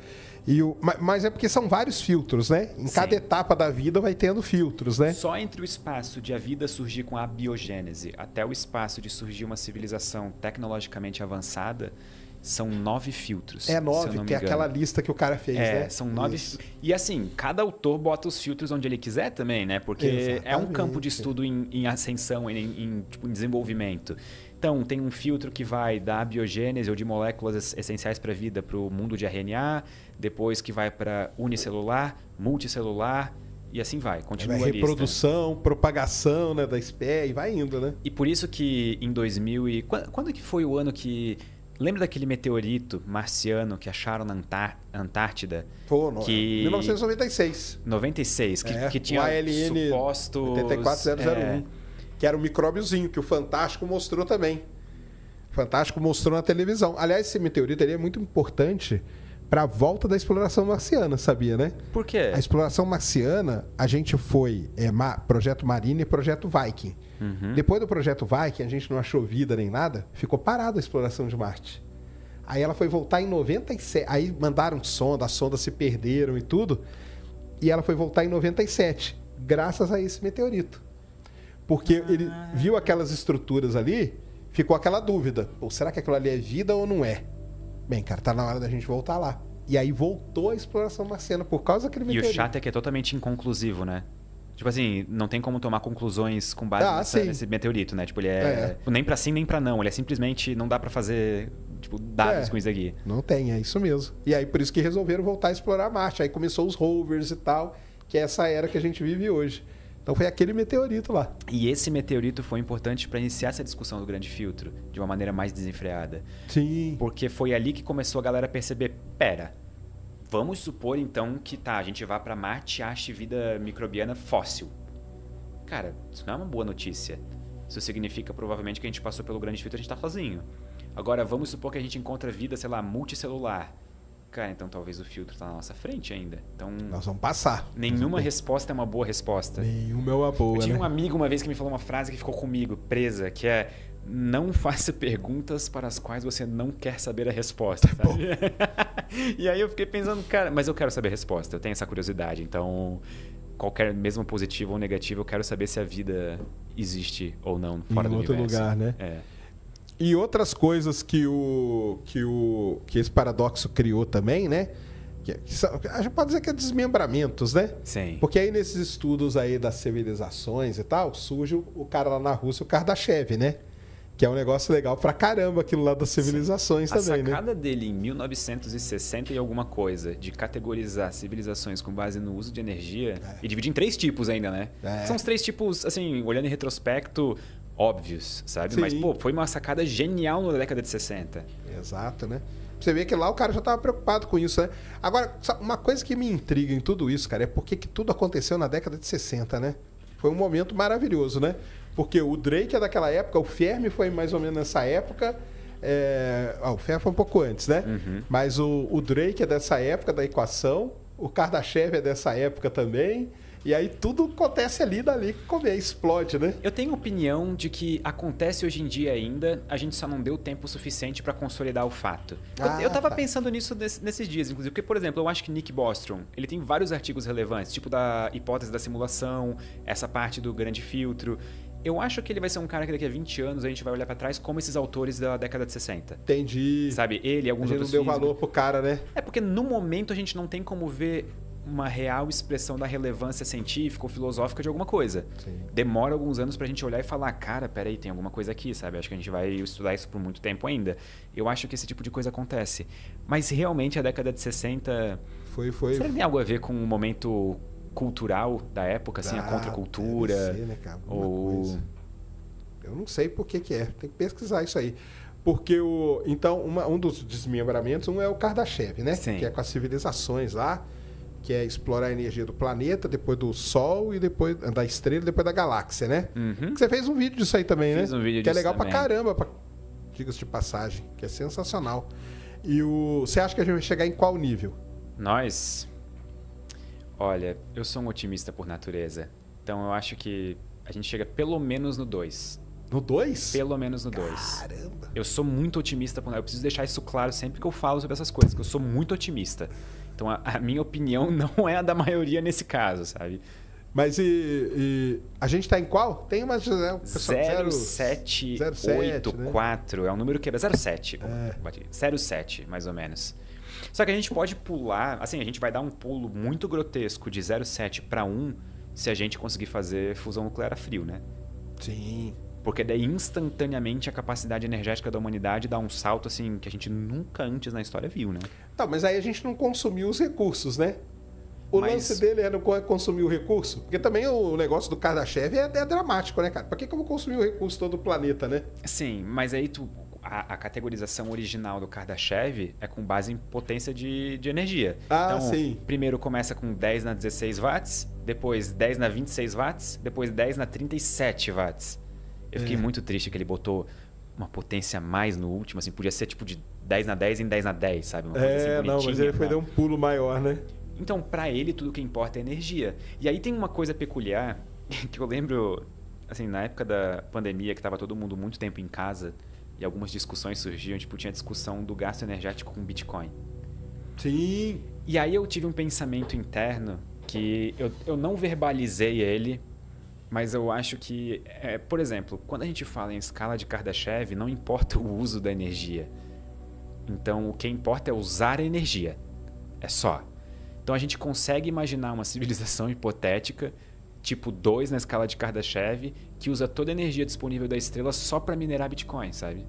Mas é porque são vários filtros, né? Em cada etapa da vida vai tendo filtros, né? Só entre o espaço de a vida surgir com a biogênese até o espaço de surgir uma civilização tecnologicamente avançada, são 9 filtros. 9, que é aquela lista que o cara fez, né? São 9. E assim, cada autor bota os filtros onde ele quiser também, né? Porque exatamente. É um campo de estudo em ascensão, em desenvolvimento. Então, tem um filtro que vai da biogênese ou de moléculas essenciais para a vida para o mundo de RNA, depois que vai para unicelular, multicelular, e assim vai. Continua a lista. Reprodução, propagação, né, da espécie, e vai indo, né? E por isso que em 2000 e... Quando que foi o ano que... Lembra daquele meteorito marciano que acharam na Antártida? Pô, 1996. 96, que tinha o ALN supostos... 84001. Que era um micróbiozinho que o Fantástico mostrou também. O Fantástico mostrou na televisão. Aliás, esse meteorito ele é muito importante para a volta da exploração marciana, sabia, né? Por quê? A exploração marciana, a gente foi Projeto Marine e Projeto Viking. Depois do Projeto Viking, a gente não achou vida nem nada, ficou parada a exploração de Marte. Aí ela foi voltar em 97. Aí mandaram sonda, as sondas se perderam e tudo. E ela foi voltar em 97, graças a esse meteorito. Porque ele viu aquelas estruturas ali, ficou aquela dúvida. Pô, será que aquilo ali é vida ou não é? Bem, cara, tá na hora da gente voltar lá. E aí voltou a exploração marciana por causa daquele meteorito. E o chato é que é totalmente inconclusivo, né? Tipo assim, não tem como tomar conclusões com base nesse meteorito, né? Tipo, ele nem pra sim, nem pra não. Ele é simplesmente, não dá pra fazer, tipo, dados com isso aqui. Não tem, é isso mesmo. E aí, por isso que resolveram voltar a explorar Marte. Aí começou os rovers e tal, que é essa era que a gente vive hoje. Então foi aquele meteorito lá. E esse meteorito foi importante para iniciar essa discussão do grande filtro de uma maneira mais desenfreada. Sim. Porque foi ali que começou a galera a perceber, pera, vamos supor então que a gente vá para Marte e ache vida microbiana fóssil. Cara, isso não é uma boa notícia. Isso significa provavelmente que a gente passou pelo grande filtro e a gente está sozinho. Agora vamos supor que a gente encontra vida, sei lá, multicelular. Cara, então talvez o filtro está na nossa frente ainda. Então, nós vamos passar. Nenhuma resposta é uma boa resposta. Nenhuma é uma boa, Eu tinha um amigo uma vez que me falou uma frase que ficou comigo, presa, que é: não faça perguntas para as quais você não quer saber a resposta. Sabe? E aí eu fiquei pensando, cara, mas eu quero saber a resposta, eu tenho essa curiosidade. Então, qualquer, mesmo positivo ou negativo, eu quero saber se a vida existe ou não fora do universo. Em outro lugar, né? E outras coisas que esse paradoxo criou também, né? A gente pode dizer que é desmembramentos, né? Sim. Porque aí nesses estudos aí das civilizações e tal, surge o cara lá na Rússia, o Kardashev, né? Que é um negócio legal pra caramba aquilo lá das civilizações também, né? A sacada dele em 1960 e alguma coisa de categorizar civilizações com base no uso de energia e dividir em 3 tipos ainda, né? São os 3 tipos, assim, olhando em retrospecto, óbvios, sabe? Sim. Mas, pô, foi uma sacada genial na década de 60. Exato, né? Você vê que lá o cara já estava preocupado com isso, né? Agora, uma coisa que me intriga em tudo isso, cara, é porque que tudo aconteceu na década de 60, né? Foi um momento maravilhoso, né? Porque o Drake é daquela época, o Fermi foi mais ou menos nessa época. O Fermi foi um pouco antes, né? Mas o Drake é dessa época da equação, o Kardashev é dessa época também. E aí tudo acontece ali, dali que explode, né? Eu tenho opinião de que acontece hoje em dia ainda, a gente só não deu tempo suficiente para consolidar o fato. Eu tava pensando nisso nesses dias, inclusive, porque, por exemplo, eu acho que Nick Bostrom, ele tem vários artigos relevantes, tipo da hipótese da simulação, essa parte do grande filtro. Eu acho que ele vai ser um cara que daqui a 20 anos a gente vai olhar para trás como esses autores da década de 60. Entendi. Sabe, ele e alguns outros físicos. Não deu valor pro cara, né? É porque no momento a gente não tem como ver uma real expressão da relevância científica ou filosófica de alguma coisa. Sim. Demora alguns anos pra gente olhar e falar, cara, peraí, tem alguma coisa aqui, sabe? Acho que a gente vai estudar isso por muito tempo ainda. Eu acho que esse tipo de coisa acontece. Mas realmente a década de 60... Foi. Será que tem algo a ver com o momento cultural da época, assim, a contracultura? Deve ser, né, cara? Coisa. Eu não sei por que é. Tem que pesquisar isso aí. Porque então, um dos desmembramentos é o Kardashev, né? Sim. Que é com as civilizações lá, que é explorar a energia do planeta, depois do Sol e depois da estrela, depois da galáxia, né? Uhum. Você fez um vídeo disso aí também, Fiz né? um vídeo que é disso legal também. pra caramba, diga-se de passagem, que é sensacional. E você acha que a gente vai chegar em qual nível? Nós? Olha, eu sou um otimista por natureza. Então eu acho que a gente chega pelo menos no 2. No 2? Pelo menos no 2. Caramba! Eu sou muito otimista. Eu preciso deixar isso claro sempre que eu falo sobre essas coisas, que eu sou muito otimista. Então a minha opinião não é a da maioria nesse caso, sabe? Mas a gente tá em qual? Tem umas... 0784 né? É um número que é 07. 07, mais ou menos. Só que a gente pode pular, assim, a gente vai dar um pulo muito grotesco de 07 para 1 se a gente conseguir fazer fusão nuclear a frio, né? Sim. Porque daí instantaneamente a capacidade energética da humanidade dá um salto assim que a gente nunca antes na história viu, né? Tá, mas aí a gente não consumiu os recursos, né? O lance dele é não consumir o recurso? Porque também o negócio do Kardashev é dramático, né, cara? Pra que eu vou consumir o recurso todo do planeta, né? Sim, mas aí a categorização original do Kardashev é com base em potência de energia. Ah, então, sim. Primeiro começa com 10 na 16 watts, depois 10 na 26 watts, depois 10 na 37 watts. Eu fiquei muito triste que ele botou uma potência a mais no último, assim, podia ser tipo de 10 na 10 em 10 na 10, sabe? Uma coisa assim não, mas ele foi dar um pulo maior, né? Então, pra ele, tudo que importa é energia. E aí tem uma coisa peculiar que eu lembro, assim, na época da pandemia, que tava todo mundo muito tempo em casa e algumas discussões surgiam, tipo, tinha discussão do gasto energético com Bitcoin. Sim. E aí eu tive um pensamento interno que eu não verbalizei ele, mas eu acho que, por exemplo, quando a gente fala em escala de Kardashev, não importa o uso da energia. Então, o que importa é usar a energia. É só. Então, a gente consegue imaginar uma civilização hipotética, tipo 2 na escala de Kardashev, que usa toda a energia disponível da estrela só para minerar Bitcoin, sabe?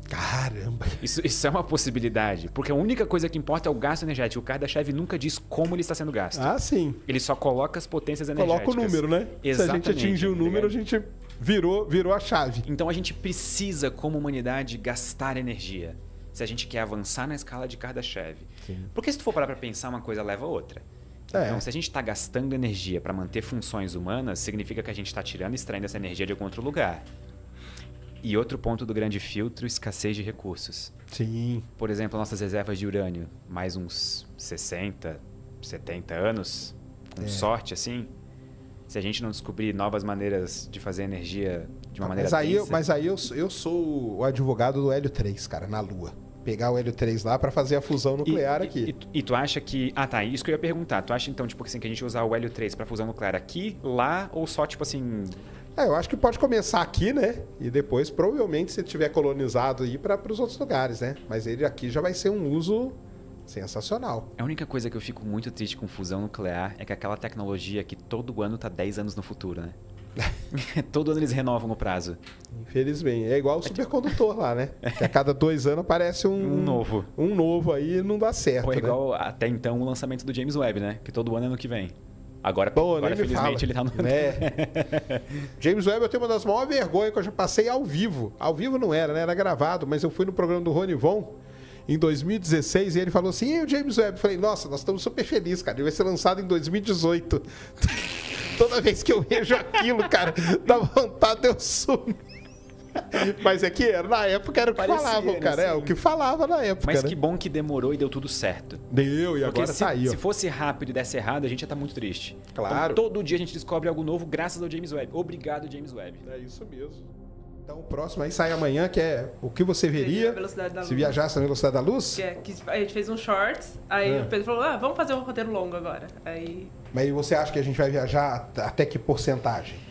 Caramba! Isso é uma possibilidade, porque a única coisa que importa é o gasto energético. O Kardashev nunca diz como ele está sendo gasto. Ah, sim. Ele só coloca as potências energéticas. Coloca o número, né? Exatamente. Se a gente atingir o número, a gente virou a chave. Então a gente precisa, como humanidade, gastar energia se a gente quer avançar na escala de Kardashev. Sim. Porque se tu for parar para pensar, uma coisa leva a outra. Então, se a gente está gastando energia para manter funções humanas, significa que a gente está tirando e extraindo essa energia de algum outro lugar. E outro ponto do grande filtro, escassez de recursos. Sim. Por exemplo, nossas reservas de urânio, mais uns 60, 70 anos, com sorte assim, se a gente não descobrir novas maneiras de fazer energia de uma maneira densa... Mas aí eu sou o advogado do Hélio 3, cara, na Lua. Pegar o Hélio 3 lá para fazer a fusão nuclear aqui. E tu acha que... Ah, tá. Isso que eu ia perguntar. Tu acha, então, tipo assim, que a gente usar o Hélio 3 para fusão nuclear aqui, lá, ou só, tipo assim... Eu acho que pode começar aqui, né? E depois, provavelmente, se tiver colonizado, ir para os outros lugares, né? Mas ele aqui já vai ser um uso sensacional. A única coisa que eu fico muito triste com fusão nuclear é que aquela tecnologia que todo ano tá 10 anos no futuro, né? Todo ano eles renovam o prazo. Infelizmente. É igual o supercondutor lá, né? Que a cada 2 anos aparece um novo. Um novo aí e não dá certo. Ou é igual, né? até então, o lançamento do James Webb, né? Que todo ano é ano que vem. Agora felizmente, ele tá no... James Webb, eu tenho uma das maiores vergonhas que eu já passei ao vivo. Ao vivo não era, né? Era gravado, mas eu fui no programa do Rony Von em 2016 e ele falou assim, e o James Webb? Eu falei, nossa, nós estamos super felizes, cara. Ele vai ser lançado em 2018. Toda vez que eu vejo aquilo, cara, dá vontade de eu sumir. Mas é que na época era o que falavam, cara. Né, é o que falava na época. Mas né? que bom que demorou e deu tudo certo. Deu, e porque agora tá aí. Se fosse rápido e desse errado, a gente ia estar muito triste. Claro. Então, todo dia a gente descobre algo novo graças ao James Webb. Obrigado, James Webb. É isso mesmo. Então o próximo aí sai amanhã, que é o que você veria se viajasse na velocidade da luz? Que a gente fez um shorts, aí o Pedro falou, vamos fazer um roteiro longo agora. Aí... Mas você acha que a gente vai viajar até que porcentagem?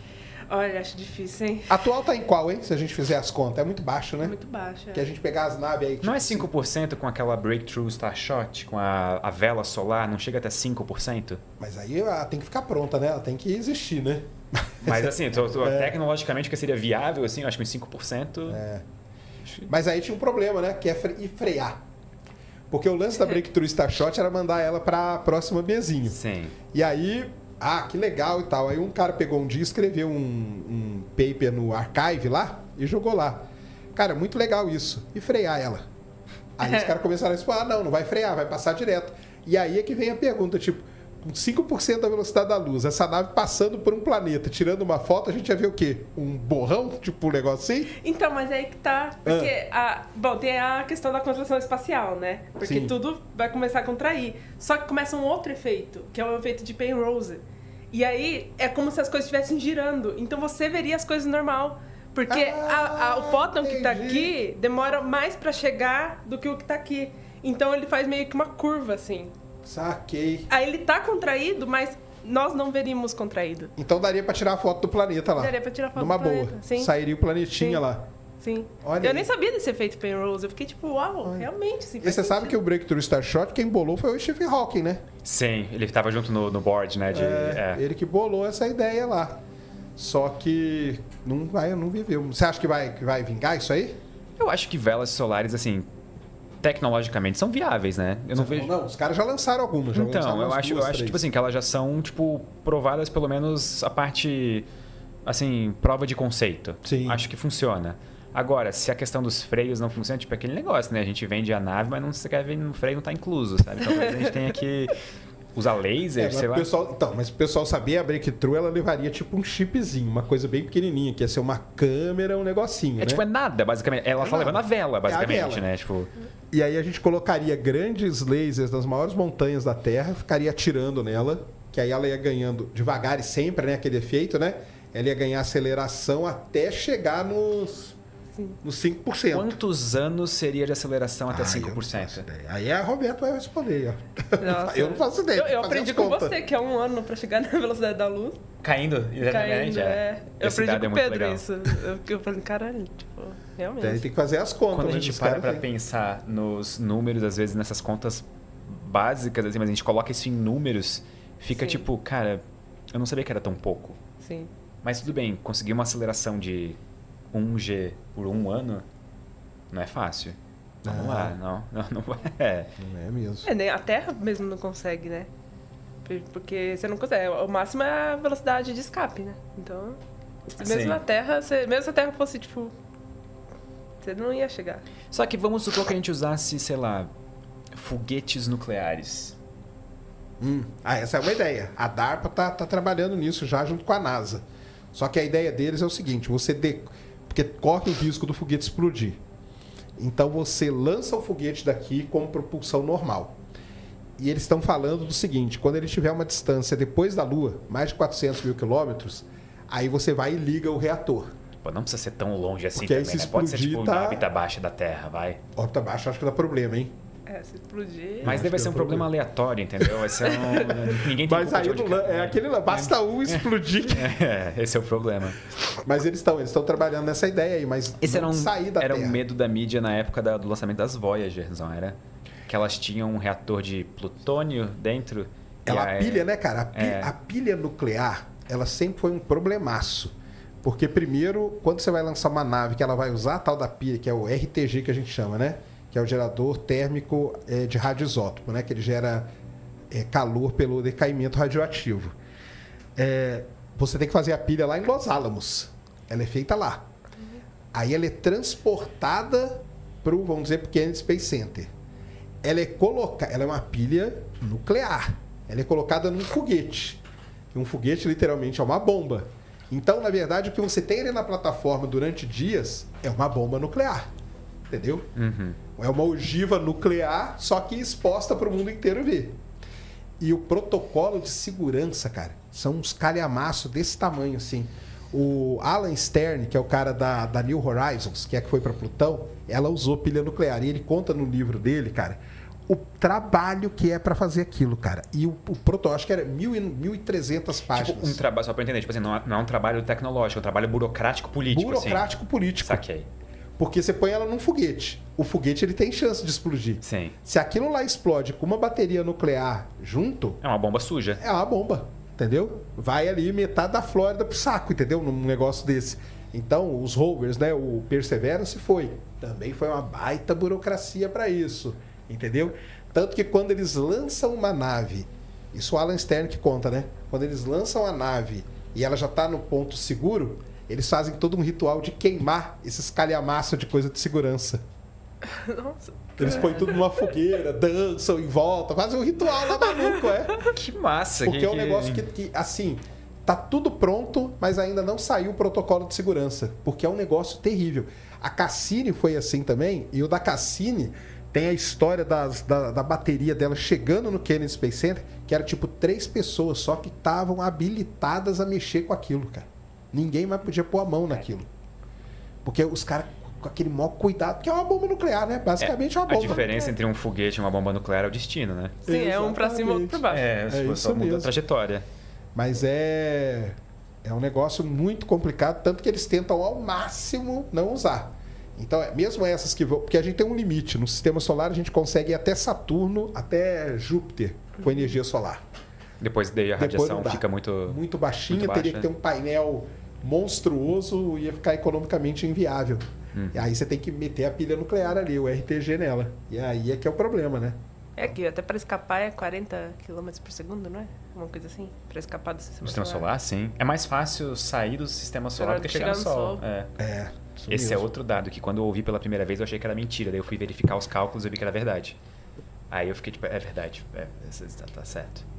Olha, acho difícil, hein? Atual tá em qual, hein? Se a gente fizer as contas. É muito baixo, né? Muito baixo, Que a gente pegar as naves aí... Tipo, não é 5% com aquela Breakthrough Starshot, com a vela solar? Não chega até 5%? Mas aí ela tem que ficar pronta, né? Ela tem que existir, né? Mas assim, tecnologicamente que seria viável, assim, eu acho que uns 5%... Mas aí tinha um problema, né? Que é frear. Porque o lance da Breakthrough Starshot era mandar ela pra próxima Bzinho. Sim. E aí... que legal e tal. Aí um cara pegou um dia e escreveu um paper no Archive lá e jogou lá. Cara, muito legal isso. E frear ela. Aí os caras começaram a dizer, não vai frear, vai passar direto. E aí é que vem a pergunta, tipo, com 5% da velocidade da luz, essa nave passando por um planeta, tirando uma foto, a gente ia ver o quê? Um borrão? Tipo um negócio assim? Então, mas é aí que tá. Porque, bom, tem a questão da contração espacial, né? Porque Sim. tudo vai começar a contrair. Só que começa um outro efeito, que é o efeito de Penrose. E aí é como se as coisas estivessem girando. Então você veria as coisas normal. Porque o fóton que tá aqui demora mais pra chegar do que o que tá aqui. Então ele faz meio que uma curva, assim. Saquei. Aí ele tá contraído, mas nós não veríamos contraído. Então daria pra tirar a foto do planeta lá. Daria pra tirar foto Numa do boa. planeta, sim. Sairia o planetinha Sim. lá. Sim. Olha eu aí. nem sabia desse efeito Penrose. Eu fiquei tipo, uau, realmente, sim. E você sabe que o Breakthrough Starshot, quem bolou foi o Stephen Hawking, né? Sim, ele estava junto no board, né? Ele que bolou essa ideia lá. Só que não viveu. Você acha que vai vingar isso aí? Eu acho que velas solares, assim, tecnologicamente são viáveis, né? Eu não vejo. Não, os caras já lançaram algumas. Então, eu acho tipo assim, que elas já são, tipo, provadas pelo menos a parte, assim, prova de conceito. Sim. Acho que funciona. Agora, se a questão dos freios não funciona, tipo aquele negócio, né? A gente vende a nave, mas não se quer ver no freio, não tá incluso, sabe? Então a gente tem que usar laser, sei lá. Mas o pessoal sabia, a Breakthrough, ela levaria tipo um chipzinho, uma coisa bem pequenininha, que ia ser uma câmera, um negocinho, né? Tipo, é nada, basicamente. Ela tá levando a vela, basicamente, vela. né? Tipo... E aí a gente colocaria grandes lasers nas maiores montanhas da Terra, ficaria atirando nela, que aí ela ia ganhando devagar e sempre, né? Aquele efeito, né? Ela ia ganhar aceleração até chegar nos 5%. Quantos anos seria de aceleração até 5%? Eu não faço ideia. Aí a Roberto vai responder. Ó. Nossa. Eu não faço ideia. Eu aprendi com você, que é 1 ano pra chegar na velocidade da luz. Caindo, exatamente. Eu aprendi com o Pedro legal. isso. Eu falei, caralho, tipo, realmente. Tem que fazer as contas. Quando a né, gente dos para caras pra tem. pensar nos números, às vezes nessas contas básicas, assim, mas a gente coloca isso em números, fica Sim. tipo, cara, eu não sabia que era tão pouco. Sim. Mas tudo bem, conseguir uma aceleração de 1G por 1 ano não é fácil. Vamos lá, não vai. Não é mesmo. Nem a Terra mesmo não consegue, né? Porque você não consegue. O máximo é a velocidade de escape, né? Então, mesmo Sim. na Terra, mesmo se a Terra fosse, tipo... Você não ia chegar. Só que vamos supor que a gente usasse, sei lá, foguetes nucleares. Essa é uma ideia. A DARPA tá trabalhando nisso já junto com a NASA. Só que a ideia deles é o seguinte, porque corre o risco do foguete explodir. Então você lança o foguete daqui com propulsão normal. E eles estão falando do seguinte, quando ele tiver uma distância depois da Lua, mais de 400 mil quilômetros, aí você vai e liga o reator. Pô, não precisa ser tão longe assim Porque aí também, se né? Pode ser explodir, tipo tá- na órbita baixa da Terra, vai. Órbita baixa, acho que dá problema, hein? Se explodir... Mas acho deve que ser é um um problema aleatório, entendeu? Vai ser Ninguém tem Mas culpa aí de onde cai. é aquele lá, basta um explodir. Esse é o problema. Mas eles estão trabalhando nessa ideia aí, mas Esse não sair da era Terra. um medo da mídia na época do lançamento das Voyagers, não era? Que elas tinham um reator de plutônio dentro. A pilha, né, cara? É. A pilha nuclear, ela sempre foi um problemaço. Porque, primeiro, quando você vai lançar uma nave que ela vai usar a tal da pilha, que é o RTG que a gente chama, né? Que é o gerador térmico de radioisótopo, né? Que ele gera calor pelo decaimento radioativo. Você tem que fazer a pilha lá em Los Alamos. Ela é feita lá. Aí ela é transportada para o, vamos dizer, pro Kennedy Space Center. Ela é uma pilha nuclear. Ela é colocada num foguete. E um foguete, literalmente, é uma bomba. Então, na verdade, o que você tem ali na plataforma durante dias é uma bomba nuclear. Entendeu? É uma ogiva nuclear, só que exposta para o mundo inteiro ver. E o protocolo de segurança, cara, são uns calhamaços desse tamanho, assim. O Alan Stern, que é o cara da New Horizons, que foi para Plutão, ela usou pilha nuclear. E ele conta no livro dele, cara, o trabalho que é para fazer aquilo, cara. E o protocolo, acho que era 1.300 páginas. Tipo, um trabalho, só para entender, tipo assim, não é um trabalho tecnológico, é um trabalho burocrático-político. Burocrático-político. Saquei. Porque você põe ela num foguete. O foguete ele tem chance de explodir. Sim. Se aquilo lá explode com uma bateria nuclear junto, É uma bomba suja. é uma bomba, entendeu? Vai ali metade da Flórida pro saco, entendeu? Num negócio desse. Então, os rovers, né? O Perseverance foi. Também foi uma baita burocracia para isso, entendeu? Tanto que quando eles lançam uma nave, isso o Alan Stern que conta, né? Quando eles lançam a nave e ela já está no ponto seguro, eles fazem todo um ritual de queimar esses calhamaços de coisa de segurança. Nossa. Eles põem tudo numa fogueira, dançam em volta, fazem um ritual lá maluco, Que massa. Porque é um negócio que, assim, tá tudo pronto, mas ainda não saiu o protocolo de segurança. Porque é um negócio terrível. A Cassini foi assim também, e o da Cassini tem a história da bateria dela chegando no Kennedy Space Center, que era tipo 3 pessoas só que estavam habilitadas a mexer com aquilo, cara. Ninguém mais podia pôr a mão naquilo. Porque os caras com aquele maior cuidado, que é uma bomba nuclear, né? Basicamente é uma bomba. A diferença entre um foguete e uma bomba nuclear é o destino, né? Sim, é um pra cima e outro pra baixo. Só muda a trajetória. Mas é um negócio muito complicado, tanto que eles tentam ao máximo não usar. Então, mesmo essas que vão... Porque a gente tem um limite. No sistema solar, a gente consegue ir até Saturno, até Júpiter, com energia solar. Depois daí a radiação fica muito baixinha, muito teria que ter um painel monstruoso, ia ficar economicamente inviável. E aí você tem que meter a pilha nuclear ali, o RTG nela. E aí é que é o problema, né? É que até para escapar é 40 km por segundo, não é? Uma coisa assim, para escapar do sistema solar. Do sistema solar, sim. É mais fácil sair do sistema solar do que chegar no Sol. Esse é outro dado que quando eu ouvi pela primeira vez eu achei que era mentira. Daí eu fui verificar os cálculos e vi que era verdade. Aí eu fiquei tipo, é verdade, tá certo.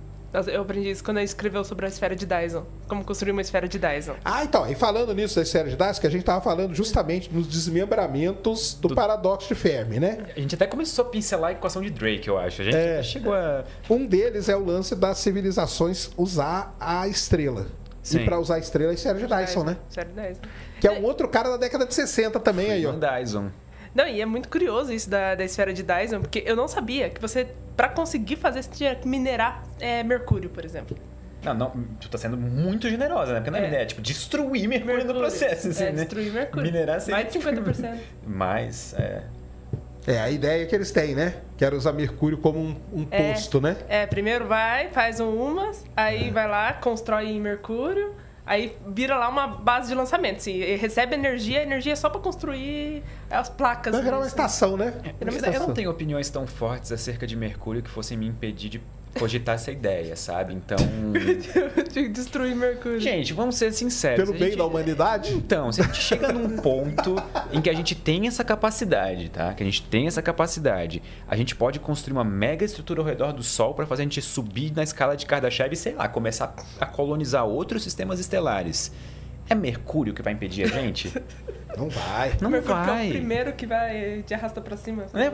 Eu aprendi isso quando eu escreveu sobre a esfera de Dyson. Como construir uma esfera de Dyson. Então, e falando nisso da esfera de Dyson, que a gente estava falando justamente nos desmembramentos do paradoxo de Fermi, né? A gente até começou a pincelar a equação de Drake, eu acho. A gente chegou a... Um deles é o lance das civilizações usar a estrela. Sim. E para usar a estrela é a esfera de Dyson, né? Esfera de Dyson. Que é um outro cara da década de 60 também aí, ó. Dyson. Não, e é muito curioso isso da esfera de Dyson, porque eu não sabia que você, para conseguir fazer, você tinha que minerar mercúrio, por exemplo. Não, tu tá sendo muito generosa, né? Porque não é ideia, tipo, destruir mercúrio no processo, assim, né? Destruir mercúrio. Minerar sem... Mais de 50%. Mais, É a ideia que eles têm, né? Que era usar mercúrio como um posto, né? Primeiro faz umas, aí vai lá, constrói em mercúrio, aí vira lá uma base de lançamento. Assim, recebe energia, a energia é só para construir as placas. Vai virar uma estação, né? Eu não tenho opiniões tão fortes acerca de mercúrio que fossem me impedir de cogitar essa ideia, sabe? Então... de destruir mercúrio. Gente, vamos ser sinceros. Pelo bem da humanidade? Então, se a gente chega num ponto em que a gente tem essa capacidade, tá? Que a gente tem essa capacidade, a gente pode construir uma mega estrutura ao redor do Sol para fazer a gente subir na escala de Kardashev e, sei lá, começar a colonizar outros sistemas estelares. É Mercúrio que vai impedir a gente? Não vai. Não vai. É o primeiro que vai te arrasta pra cima. É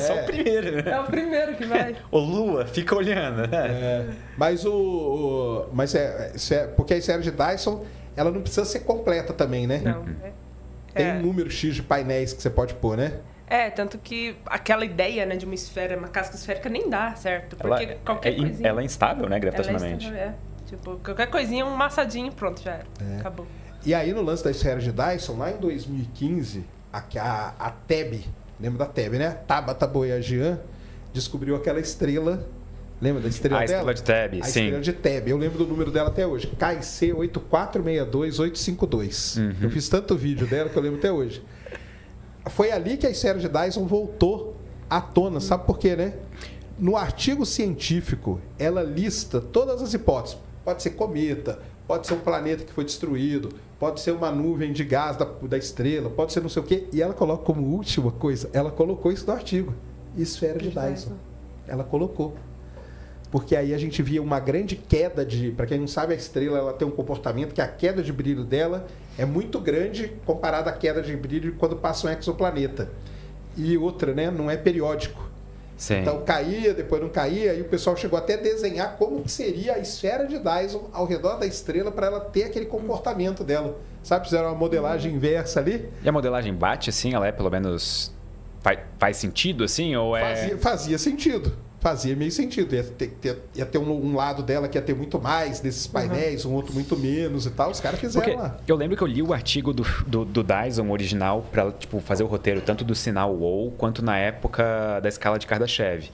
só o primeiro. Né? É o primeiro que vai. Ô, Lua, fica olhando. Né? Mas porque a esfera de Dyson, ela não precisa ser completa também, né? Não. Tem um número X de painéis que você pode pôr, né? Tanto que aquela ideia, né, de uma esfera, uma casca esférica nem dá certo. Porque qualquer coisinha... Ela é instável, né, gravitacionalmente. Ela é instável, Tipo, qualquer coisinha, um maçadinho, pronto, já era. Acabou. E aí, no lance da esfera de Dyson, lá em 2015, a TEB, lembra da TEB, né? Tabata Boyajian descobriu aquela estrela. Lembra da estrela dela? A estrela de TEB, sim. A estrela de TEB. Eu lembro do número dela até hoje. KC 8462852. Eu fiz tanto vídeo dela que eu lembro até hoje. Foi ali que a esfera de Dyson voltou à tona. Sabe por quê, né? No artigo científico, ela lista todas as hipóteses. Pode ser cometa, pode ser um planeta que foi destruído, pode ser uma nuvem de gás da estrela, pode ser não sei o quê. E ela coloca como última coisa, ela colocou isso no artigo. Esfera de Dyson. Ela colocou. Porque aí a gente via uma grande queda de... Para quem não sabe, a estrela ela tem um comportamento que a queda de brilho dela é muito grande comparada à queda de brilho quando passa um exoplaneta. E outra, né? Não é periódico. Sim. Então caía, depois não caía, e o pessoal chegou até a desenhar como que seria a esfera de Dyson ao redor da estrela para ela ter aquele comportamento dela. Sabe, fizeram uma modelagem inversa ali. E a modelagem bate assim? Ela é pelo menos... Faz sentido assim? Ou Fazia sentido. Fazia meio sentido. Ia ter um lado dela que ia ter muito mais desses painéis, um outro muito menos e tal. Os caras fizeram lá. Eu lembro que eu li o artigo do Dyson original para fazer o roteiro tanto do sinal WOW quanto na época da escala de Kardashev.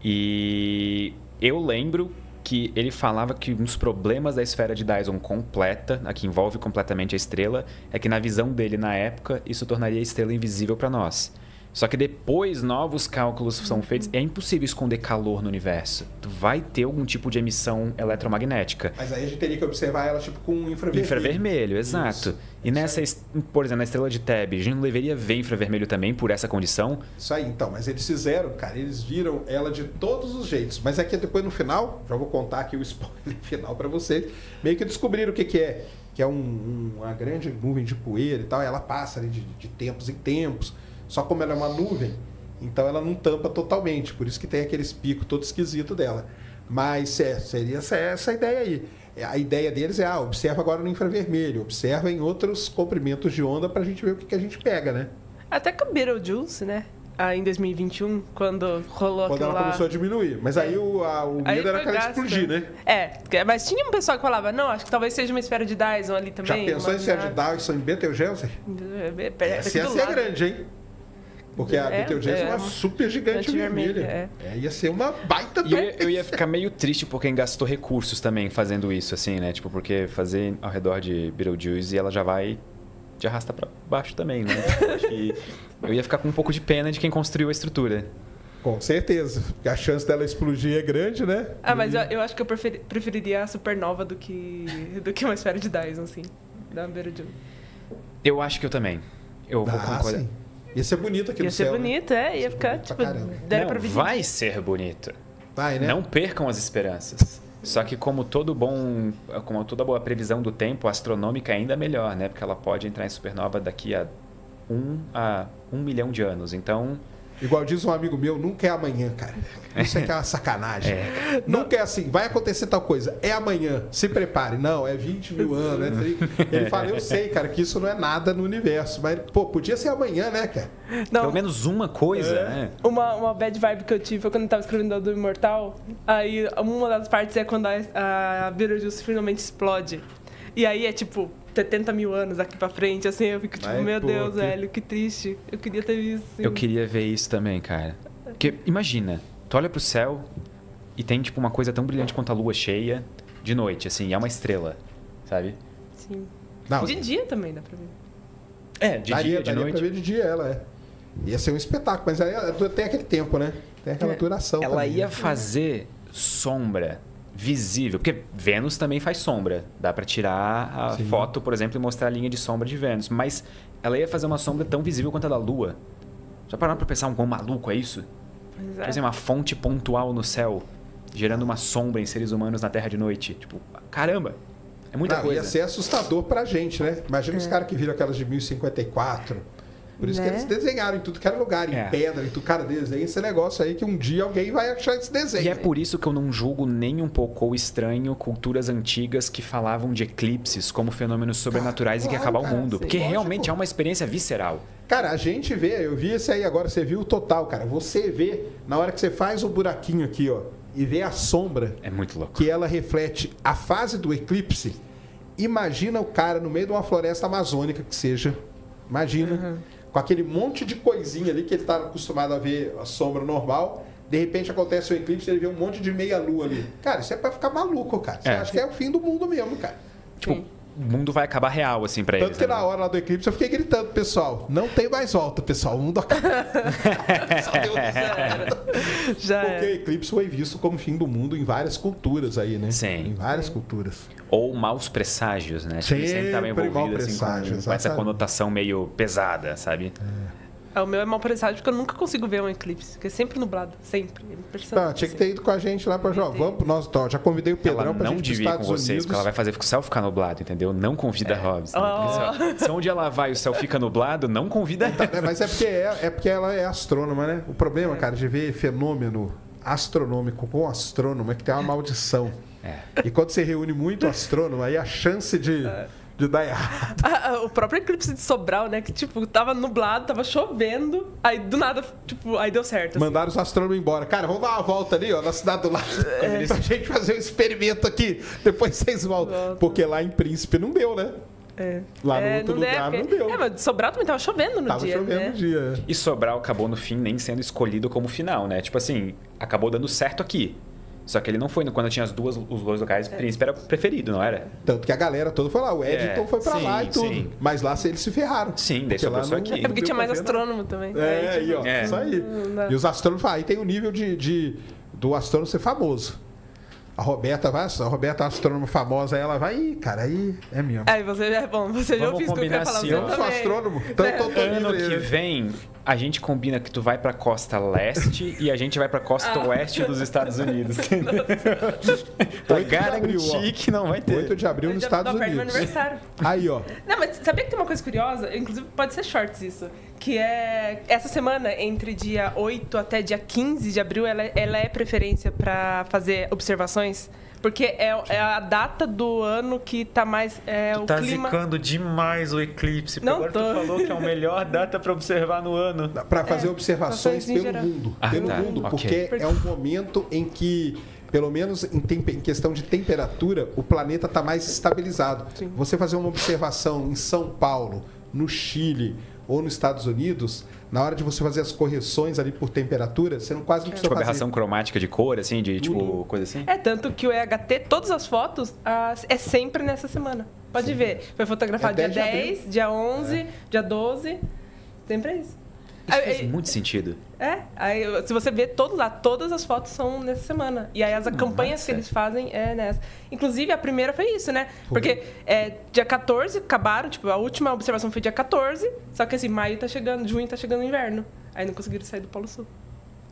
E eu lembro que ele falava que um dos problemas da esfera de Dyson completa, a que envolve completamente a estrela, é que na visão dele na época isso tornaria a estrela invisível para nós. Só que depois novos cálculos são feitos. É impossível esconder calor no universo. Tu vai ter algum tipo de emissão eletromagnética. Mas aí a gente teria que observar ela tipo com infravermelho. Infravermelho, exato. Isso. E nessa, por exemplo, na estrela de Teb, a gente não deveria ver infravermelho também por essa condição? Isso aí, então. Mas eles fizeram, cara, eles viram ela de todos os jeitos. Mas é que depois no final, já vou contar aqui o spoiler final pra vocês, meio que descobriram o que é. Que é uma grande nuvem de poeira e tal. E ela passa ali de tempos em tempos. Só como ela é uma nuvem, então ela não tampa totalmente. Por isso que tem aqueles picos todo esquisito dela. Mas seria essa a ideia aí. A ideia deles é, observa agora no infravermelho, observa em outros comprimentos de onda pra gente ver o que a gente pega, né? Até que o Betelgeuse, né? Em 2021, quando rolou quando aquilo ela lá... começou a diminuir. Mas aí o medo era que ela explodir, né? Mas tinha um pessoal que falava, não, acho que talvez seja uma esfera de Dyson ali também. Já pensou em esfera de Dyson em Betelgeuse? Essa ia ser grande, hein? Porque a Betelgeuse é uma super gigante vermelha. Ia ser uma baita... Eu ia ficar meio triste por quem gastou recursos também fazendo isso, assim, né? Tipo, porque fazer ao redor de Betelgeuse ela já vai te arrasta pra baixo também, né? Acho que eu ia ficar com um pouco de pena de quem construiu a estrutura. Com certeza. Porque a chance dela explodir é grande, né? Mas eu acho que eu preferiria a supernova do que uma esfera de Dyson, assim. Da Betelgeuse. Eu acho que eu também. Eu vou concordar. Sim. Ia ser bonito aqui no céu. Ia ser bonito, né? Ia ficar, tipo... Vai ser bonito. Vai, né? Não percam as esperanças. Só que como toda boa previsão do tempo, a astronômica é ainda melhor, né? Porque ela pode entrar em supernova daqui a 1 milhão de anos. Então... Igual diz um amigo meu, nunca é amanhã, cara. Isso é que é uma sacanagem. Nunca é assim, vai acontecer tal coisa. É amanhã, se prepare. Não, é 20 mil anos. Ele fala, eu sei, cara, que isso não é nada no universo. Mas, pô, podia ser amanhã, né, cara? Não. Pelo menos uma coisa, né? Uma bad vibe que eu tive foi quando eu tava escrevendo do Imortal. Aí, uma das partes é quando a Betelgeuse finalmente explode. E aí é, tipo... 70 mil anos daqui pra frente, assim, eu fico tipo, meu Deus, velho, que triste. Eu queria ter visto. Assim. Eu queria ver isso também, cara. Porque, imagina, tu olha pro céu e tem, tipo, uma coisa tão brilhante quanto a lua cheia de noite, assim, e é uma estrela, sabe? Sim. Não, de dia também dá pra ver. De dia, de noite. Pra ver de dia, ela Ia ser um espetáculo, mas aí tem aquele tempo, né? Tem aquela duração ela também. Ia fazer sombra visível, porque Vênus também faz sombra. Dá para tirar a foto, por exemplo, e mostrar a linha de sombra de Vênus. Mas ela ia fazer uma sombra tão visível quanto a da Lua. Já pararam para pensar quão maluco é isso? Por exemplo, uma fonte pontual no céu, gerando uma sombra em seres humanos na Terra de noite. Tipo, caramba, é muita coisa. Ia ser assustador pra gente, né? Imagina os caras que viram aquelas de 1054... Por isso que eles desenharam em tudo que era lugar, em pedra, em tudo. Cara, desenha esse negócio aí que um dia alguém vai achar esse desenho. E é por isso que eu não julgo nem um pouco ou estranho culturas antigas que falavam de eclipses como fenômenos sobrenaturais e que acabar o mundo. Porque realmente é uma experiência visceral. Cara, a gente vê, eu vi esse aí agora, você viu o total, cara. Você vê, na hora que você faz o buraquinho aqui, ó, e vê a sombra. É muito louco. Que ela reflete a fase do eclipse. Imagina o cara no meio de uma floresta amazônica que seja. Imagina. Com aquele monte de coisinha ali que ele está acostumado a ver a sombra normal. De repente acontece o eclipse e ele vê um monte de meia-lua ali. Cara, isso é pra ficar maluco, cara. Você acha que é o fim do mundo mesmo, cara. Tipo, o mundo vai acabar real, assim, pra eles. Tanto que na hora lá do eclipse eu fiquei gritando, pessoal, não tem mais volta, pessoal. O mundo acabou. Porque o eclipse foi visto como fim do mundo em várias culturas aí, né? Sim. Em várias culturas. Ou maus presságios, né? Sempre estava envolvido assim, com essa conotação meio pesada, sabe? O meu é mau presságio porque eu nunca consigo ver um eclipse, porque é sempre nublado, sempre. Tinha que ter ido com a gente lá pra João. Vamos, nós, já convidei o Pedrão pra gente ir para os Estados Unidos. Porque ela vai fazer o céu ficar nublado, entendeu? Não convida a Robson. Se onde ela vai o céu fica nublado, não convida ela. Mas é porque ela é astrônoma, né? O problema, cara, de ver fenômeno astronômico com astrônomo é que tem uma maldição. E quando você reúne muito astrônomo, aí a chance de dar errado. O próprio eclipse de Sobral, né? Que, tipo, tava nublado, tava chovendo. Aí, do nada, tipo, aí deu certo. Assim. Mandaram os astrônomos embora. Cara, vamos dar uma volta ali, ó, na cidade do lado. Pra gente fazer um experimento aqui. Depois vocês voltam. Porque lá em Príncipe não deu, né? Lá no outro lugar não deu. Mas Sobral também tava chovendo no dia, Tava chovendo no dia. E Sobral acabou, no fim, nem sendo escolhido como final, né? Tipo assim, acabou dando certo aqui. Só que ele não foi quando tinha os dois locais, o príncipe era o preferido, não era? Tanto que a galera toda foi lá. O Eddington foi pra sim, lá e tudo. sim. Mas lá eles se ferraram. Sim, daí sobrou isso aqui. É porque tinha mais astrônomo também. Aí, ó. É. Isso aí. E os astrônomos, aí tem o nível do astrônomo ser famoso. A Roberta é uma astrônoma famosa, ela vai, ih, cara, aí é mesmo. Aí você já é bom, você já fez o que eu queria falar. assim, Você Eu sou também. astrônomo, então eu tô Ano livre. que vem, a gente combina que tu vai pra costa leste e a gente vai pra costa oeste dos Estados Unidos. Pra 8 de abril, ó. garantir que não vai ter. 8 de abril nos Já Estados tô perto do meu Unidos. aniversário. Aí, ó. Não, mas sabia que tem uma coisa curiosa? Inclusive, pode ser shorts isso. Que é essa semana, entre dia 8 até dia 15 de abril, ela é preferência pra fazer observações. Porque é a data do ano que tá mais. O Tá clima. zicando demais o eclipse. Porque Não agora tô. tu falou que é a melhor data pra observar no ano. Para fazer observações observações em pelo geral. mundo. Ah, Pelo tá. mundo, Ok. porque é um momento em que, pelo menos em questão de temperatura, o planeta está mais estabilizado. Sim. Você fazer uma observação em São Paulo, no Chile ou nos Estados Unidos, na hora de você fazer as correções ali por temperatura, você não quase não precisa Tipo, fazer. aberração cromática de cor, assim, de tipo, coisa assim? É, tanto que o EHT, todas as fotos, é sempre nessa semana. Pode ver. Foi fotografado É dia 10 de abril. 10, dia 11, dia 12. Sempre é isso. Isso faz muito sentido. Aí se você vê todas as fotos são nessa semana. E aí as campanhas que eles fazem é nessa. Inclusive, a primeira foi isso, né? Porque dia 14 acabaram, tipo, a última observação foi dia 14, só que assim, maio tá chegando, junho tá chegando o inverno. Aí não conseguiram sair do Polo Sul.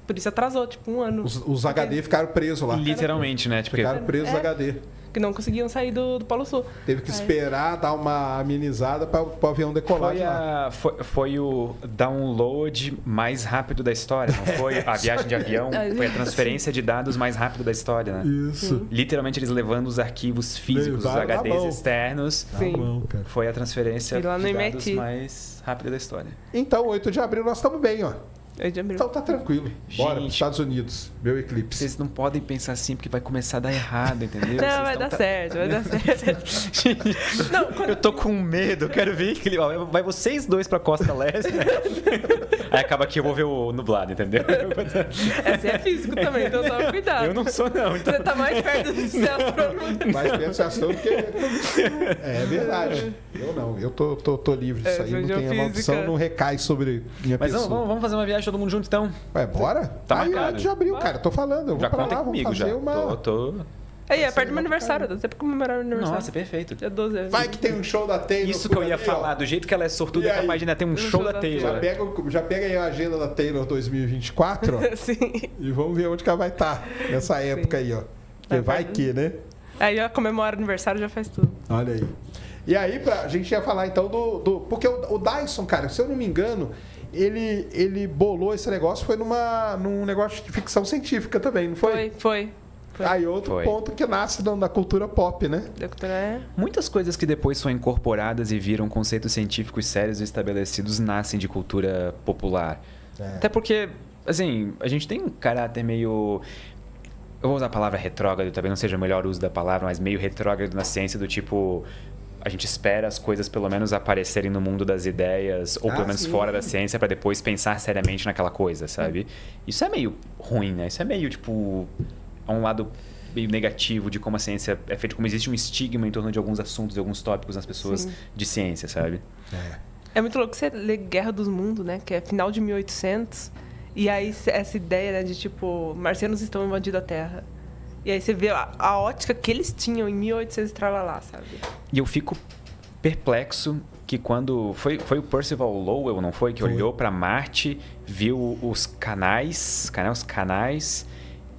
Por isso atrasou, tipo, um ano. Os HD ficaram presos lá. Literalmente, né? Tipo, Ficaram presos os HD. Que não conseguiam sair do Polo Sul. Teve que esperar dar uma amenizada para o avião decolar de lá. foi o download mais rápido da história, não foi? A viagem de avião foi a transferência de dados mais rápido da história, né? Isso. Literalmente eles levando os arquivos físicos, os Levaram na HDs mão. externos. Sim. Bom, cara. Foi a transferência E lá no de dados MIT. mais rápida da história. Então, 8 de abril nós estamos bem, ó. 8 de abril. Então tá tranquilo. Bora Gente. pros Estados Unidos. Meu eclipse. Vocês não podem pensar assim, porque vai começar a dar errado, entendeu? Não, vai dar certo, vai dar certo. Não, quando... Eu tô com medo, eu quero ver que vai vocês dois pra Costa Leste. Aí acaba que eu vou ver o nublado, entendeu? Você é físico também, então toma cuidado. Eu não sou, não. Então... Você tá mais perto de ser astrônomo. Mais perto de astrônomo que... É verdade. Eu não. Eu tô livre disso aí. Não tem a maldição, não recai sobre minha Mas pessoa. vamos fazer uma viagem todo mundo junto, então. Ué, bora? Tá aí, marcado. 8 de abril, cara. Tô falando. Eu vou Já pra contem lá, comigo, vamos já. fazer uma... Tô... Aí, é perto do meu aniversário, dá até pra comemorar o aniversário. Nossa, perfeito. Dia 12 Vai que tem um show da Taylor. Isso que eu ia por ali, falar, ó. do jeito que ela é sortuda, E é aí? capaz de ainda ter um show da Taylor. Já pega aí a agenda da Taylor 2024, ó. Sim. E vamos ver onde que ela vai estar nessa época aí, ó. Porque vai que, né? Aí eu comemoro o aniversário, já faz tudo. Olha aí. E aí, a gente ia falar então porque o Dyson, cara, se eu não me engano, ele bolou esse negócio, foi num negócio de ficção científica também, não foi? Foi. Aí outro Foi. ponto que nasce da cultura pop, né? Muitas coisas que depois foram incorporadas e viram conceitos científicos sérios e estabelecidos nascem de cultura popular. Até porque, assim, a gente tem um caráter meio... Eu vou usar a palavra retrógrado, talvez não seja o melhor uso da palavra, mas meio retrógrado na ciência, do tipo... A gente espera as coisas pelo menos aparecerem no mundo das ideias, ou pelo menos sim. fora da ciência, para depois pensar seriamente naquela coisa, sabe? Isso é meio ruim, né? Isso é meio, tipo... É um lado meio negativo de como a ciência é feita, como existe um estigma em torno de alguns assuntos, de alguns tópicos nas pessoas de ciência, sabe? É muito louco você ler Guerra dos Mundos, né? Que é final de 1800. E aí essa ideia, né, de tipo, marcianos estão invadindo a Terra. E aí você vê a ótica que eles tinham em 1800 e tralalá, sabe? E eu fico perplexo que quando... Foi o Percival Lowell, não foi? Que olhou para Marte, viu os canais...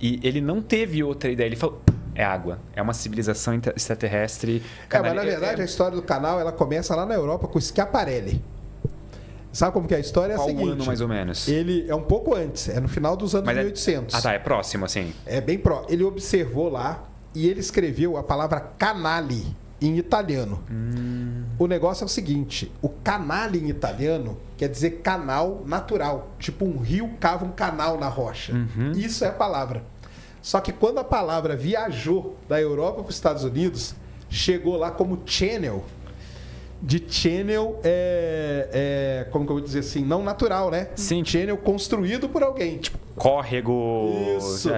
E ele não teve outra ideia. Ele falou, é água. É uma civilização extraterrestre. Mas na verdade a história do canal, ela começa lá na Europa com o Schiaparelli. Sabe como que é a história? É a Qual seguinte. ano, mais ou menos? Ele é um pouco antes, é no final dos anos 1800. É próximo, assim. É bem próximo. Ele observou lá e ele escreveu a palavra canale em italiano. O negócio é o seguinte, o canale em italiano quer dizer canal natural. Tipo um rio cava um canal na rocha. Isso é a palavra. Só que quando a palavra viajou da Europa para os Estados Unidos, chegou lá como channel. De channel como que eu vou dizer assim, não natural, né? Sim. Channel construído por alguém. Tipo, Córrego. isso.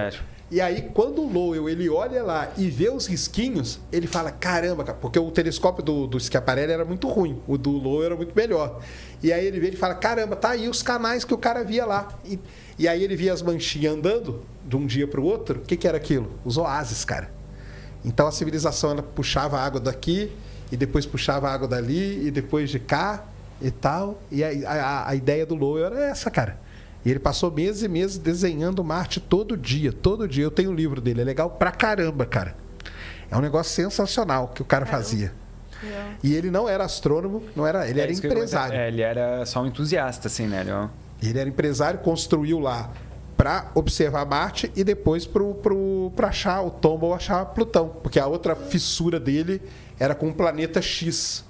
E aí, quando o Lowell, ele olha lá e vê os risquinhos, ele fala, caramba, cara, porque o telescópio do Schiaparelli era muito ruim, o do Lowell era muito melhor. E aí ele vê e fala, caramba, tá aí os canais que o cara via lá. E aí ele via as manchinhas andando de um dia para o outro. O que era aquilo? Os oásis, cara. Então a civilização, ela puxava a água daqui, e depois puxava a água dali, e depois de cá e tal. E a ideia do Lowell era essa, cara. E ele passou meses e meses desenhando Marte todo dia, todo dia. Eu tenho o livro dele, é legal pra caramba, cara. É um negócio sensacional que o cara fazia. E ele não era astrônomo, ele era empresário. Ele era só um entusiasta, assim, né? Ele era empresário, construiu lá para observar Marte e depois para achar o Tombaugh, achar Plutão. Porque a outra fissura dele era com o planeta X.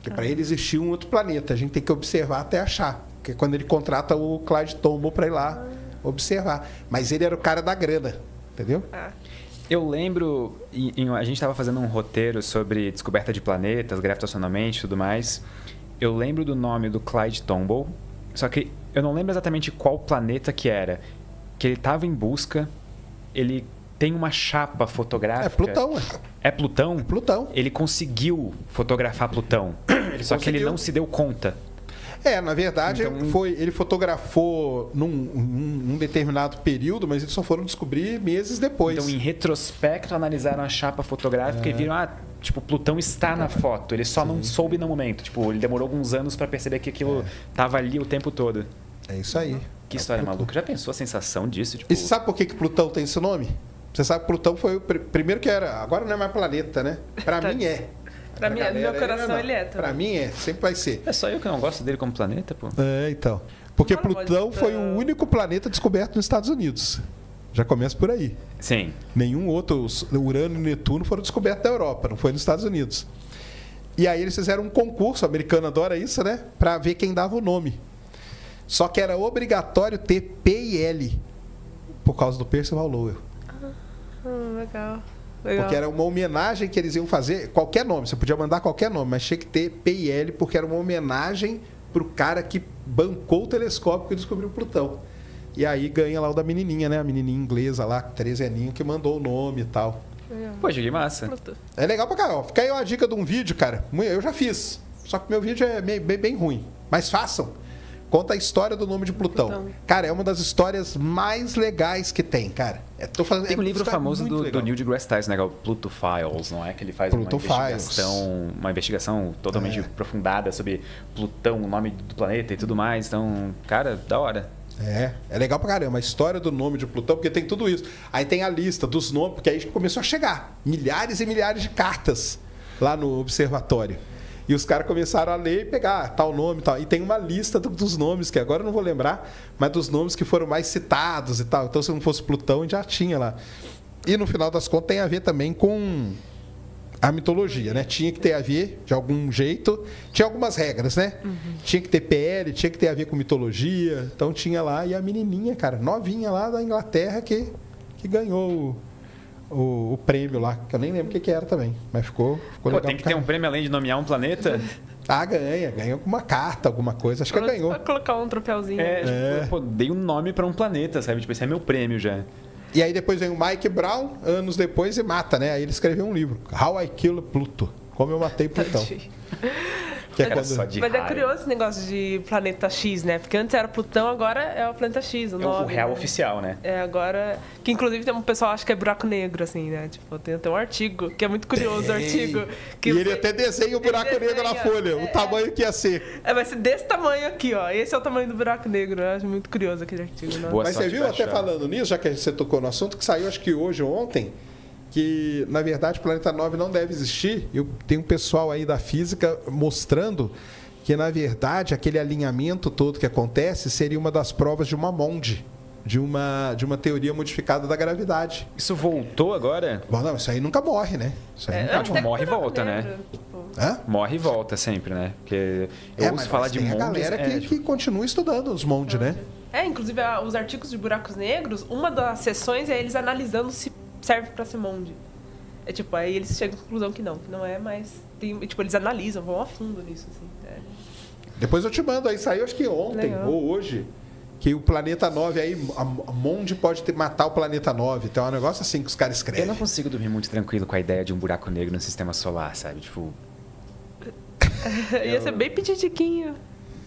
Que para ele existia um outro planeta. A gente tem que observar até achar. Que é quando ele contrata o Clyde Tombaugh para ir lá observar. Mas ele era o cara da grana, entendeu? Eu lembro, a gente estava fazendo um roteiro sobre descoberta de planetas, gravitacionalmente e tudo mais. Eu lembro do nome do Clyde Tombaugh, só que eu não lembro exatamente qual planeta que era. Que ele estava em busca, ele tem uma chapa fotográfica. É Plutão, É Plutão? É Plutão. Ele conseguiu fotografar Plutão, só que ele não se deu conta. Na verdade, então, ele fotografou num determinado período, mas eles só foram descobrir meses depois. Então, em retrospecto, analisaram a chapa fotográfica e viram, Plutão está na foto. Ele só não soube no momento. Ele demorou alguns anos para perceber que aquilo estava ali o tempo todo. É isso aí. Que história maluca. Já pensou a sensação disso? E você sabe por que Plutão tem esse nome? Você sabe que Plutão foi o primeiro que era... Agora não é mais planeta, né? Para mim é. Pra mim, no meu coração, ele é também. Pra mim sempre vai ser. É só eu que não gosto dele como planeta, pô. Então. Porque Plutão foi o único planeta descoberto nos Estados Unidos. Já começa por aí. Sim. Nenhum outro, Urano e Netuno, foram descobertos na Europa, não foi nos Estados Unidos. E aí eles fizeram um concurso, o americano adora isso, né? Pra ver quem dava o nome. Só que era obrigatório ter P e L, por causa do Percival Lowell. Legal. Porque era uma homenagem que eles iam fazer, qualquer nome, você podia mandar qualquer nome, mas tinha que ter P e L, porque era uma homenagem pro cara que bancou o telescópio e descobriu Plutão. E aí ganha lá o da menininha, né? A menininha inglesa lá, 13 aninhos, que mandou o nome e tal. Poxa, que massa. É legal pra caramba. Fica aí uma dica de um vídeo, cara. Eu já fiz, só que meu vídeo é bem ruim. Mas façam. Conta a história do nome de Plutão. Cara, é uma das histórias mais legais que tem, cara. Tem um livro famoso do Neil deGrasse Tyson, né? Que é o Pluto Files, não é? Que ele faz uma investigação totalmente aprofundada sobre Plutão, o nome do planeta e tudo mais. Então, cara, da hora. É legal pra caramba. A história do nome de Plutão, porque tem tudo isso. Aí tem a lista dos nomes, porque aí começou a chegar milhares e milhares de cartas lá no observatório. E os caras começaram a ler e pegar tal nome e tal. E tem uma lista dos nomes, que agora eu não vou lembrar, mas dos nomes que foram mais citados e tal. Então, se não fosse Plutão, já tinha lá. E no final das contas tem a ver também com a mitologia, né? Tinha que ter a ver de algum jeito. Tinha algumas regras, né? Tinha que ter PL, tinha que ter a ver com mitologia. Então tinha lá. E a menininha, cara, novinha lá da Inglaterra que ganhou o prêmio lá, que eu nem lembro o que era também, mas ficou legal. Tem que ter um prêmio além de nomear um planeta? Ganha com uma carta, alguma coisa, acho que ganhou. Pra colocar um troféuzinho. Dei um nome pra um planeta, sabe? Tipo, esse é meu prêmio já. E aí depois vem o Mike Brown, anos depois, e mata, né? Aí ele escreveu um livro, How I Killed Pluto, Como Eu Matei Plutão. Que é Mas é curioso esse negócio de planeta X, né? Porque antes era Plutão, agora é o planeta X, o nome. O real oficial, né? Agora... Que inclusive tem um pessoal que acha que é buraco negro, assim, né? Tipo, tem até um artigo, que é muito curioso o artigo. Que ele até desenha o buraco negro na folha, o tamanho que ia ser. Vai ser desse tamanho aqui, ó. Esse é o tamanho do buraco negro. Eu acho muito curioso aquele artigo, né? Mas você viu, até falando nisso, já que você tocou no assunto, que saiu acho que hoje ou ontem, que, na verdade, o Planeta 9 não deve existir. Eu tenho um pessoal aí da física mostrando que, na verdade, aquele alinhamento todo que acontece seria uma das provas de uma MOND, de uma teoria modificada da gravidade. Isso voltou agora? Bom, não, isso aí nunca morre, né? Isso aí nunca morre e volta, né? Hã? Morre e volta sempre, né? Porque eu ouço falar de MOND. Tem a galera que continua estudando os MOND, né? Inclusive, os artigos de buracos negros, uma das sessões é eles analisando se serve para ser MOND. Aí eles chegam à conclusão que não é, mas eles analisam, vão a fundo nisso, assim. Depois eu te mando aí, saiu acho que ontem ou hoje, que o planeta 9 aí, a Monde pode matar o planeta 9. Então é um negócio assim que os caras escrevem. Eu não consigo dormir muito tranquilo com a ideia de um buraco negro no sistema solar, sabe? Tipo... Ia ser bem pititiquinho.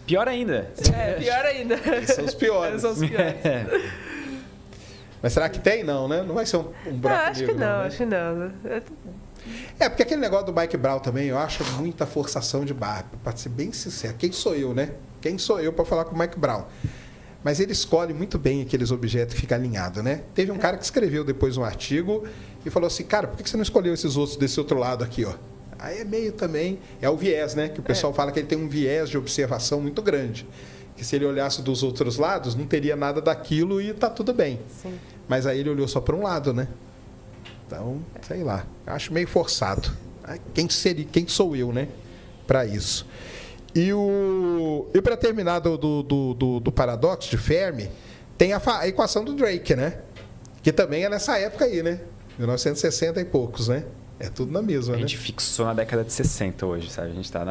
Pior ainda. Pior ainda. Eles são os piores. Eles são os piores. Mas será que tem? Não, né? Não vai ser um buraco acho negro, que não, né? acho que não. Porque aquele negócio do Mike Brown também, eu acho muita forçação de barra. Pra ser bem sincero, quem sou eu, né? Quem sou eu para falar com o Mike Brown? Mas ele escolhe muito bem aqueles objetos que ficam alinhados, né? Teve um cara que escreveu depois um artigo e falou assim, cara, por que você não escolheu esses outros desse outro lado aqui, ó? Aí é meio também... É o viés, né? Que o pessoal fala que ele tem um viés de observação muito grande. Que se ele olhasse dos outros lados, não teria nada daquilo e tá tudo bem. Sim. Mas aí ele olhou só para um lado, né? Então, sei lá. Acho meio forçado. Quem sou eu, né? Para isso. E para terminar do paradoxo de Fermi, tem a equação do Drake, né? Que também é nessa época aí, né? 1960 e poucos, né? É tudo na mesma, né? A gente fixou na década de 60 hoje, sabe? A gente tá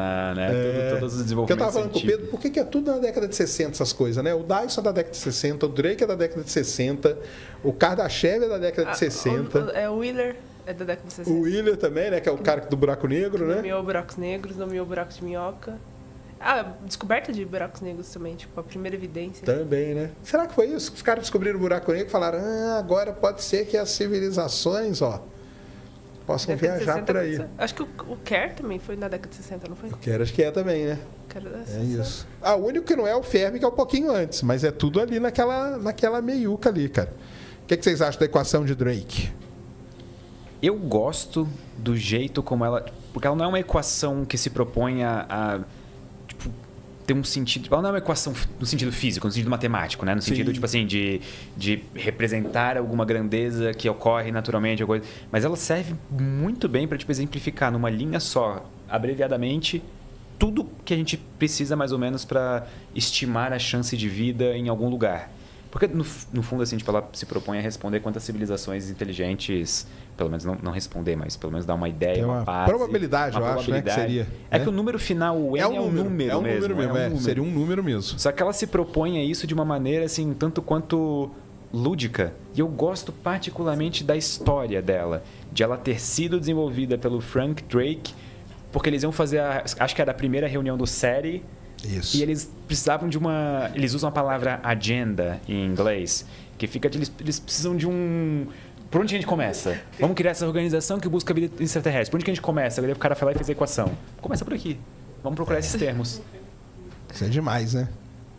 todos os desenvolvimentos Porque eu tava falando científicos. com o Pedro, por que é tudo na década de 60 essas coisas, né? O Dyson é da década de 60, o Drake é da década de 60, o Kardashev é da década de 60. O Wheeler é da década de 60. O Wheeler também, né? Que é o cara do buraco negro, né? Nomeou buracos negros, nomeou buracos de minhoca. Descoberta de buracos negros também, tipo, a primeira evidência. Também, né? Será que foi isso? Os caras descobriram o buraco negro e falaram, agora pode ser que as civilizações, possam viajar por aí. Acho que o Kerr também foi na década de 60, não foi? O Kerr acho que é também, né? É isso. O único que não é o Fermi, que é um pouquinho antes, mas é tudo ali naquela meiuca ali, cara. O que vocês acham da equação de Drake? Eu gosto do jeito como ela... Porque ela não é uma equação que se propõe a ter um sentido... Ela não é uma equação no sentido físico, no sentido matemático, né? No sentido, tipo assim, de representar alguma grandeza que ocorre naturalmente, coisa. Mas ela serve muito bem para, tipo, exemplificar numa linha só, abreviadamente, tudo que a gente precisa, mais ou menos, para estimar a chance de vida em algum lugar. Porque, no fundo, assim, tipo, ela se propõe a responder quantas civilizações inteligentes... Pelo menos não responder, mas pelo menos dar uma ideia, uma base. Probabilidade, eu acho, né, que seria. É que o número final, o N é um número mesmo. Seria um número mesmo. Só que ela se propõe a isso de uma maneira, assim, tanto quanto lúdica. E eu gosto particularmente da história dela. De ela ter sido desenvolvida pelo Frank Drake, porque eles iam fazer, acho que era a primeira reunião do SETI. Isso. E eles precisavam de uma... Eles usam a palavra agenda em inglês, que fica... Eles precisam de um... Por onde a gente começa? Vamos criar essa organização que busca a vida extraterrestre. Por onde que a gente começa? Aí o cara foi lá e fez a equação. Começa por aqui. Vamos procurar esses termos. Isso é demais, né?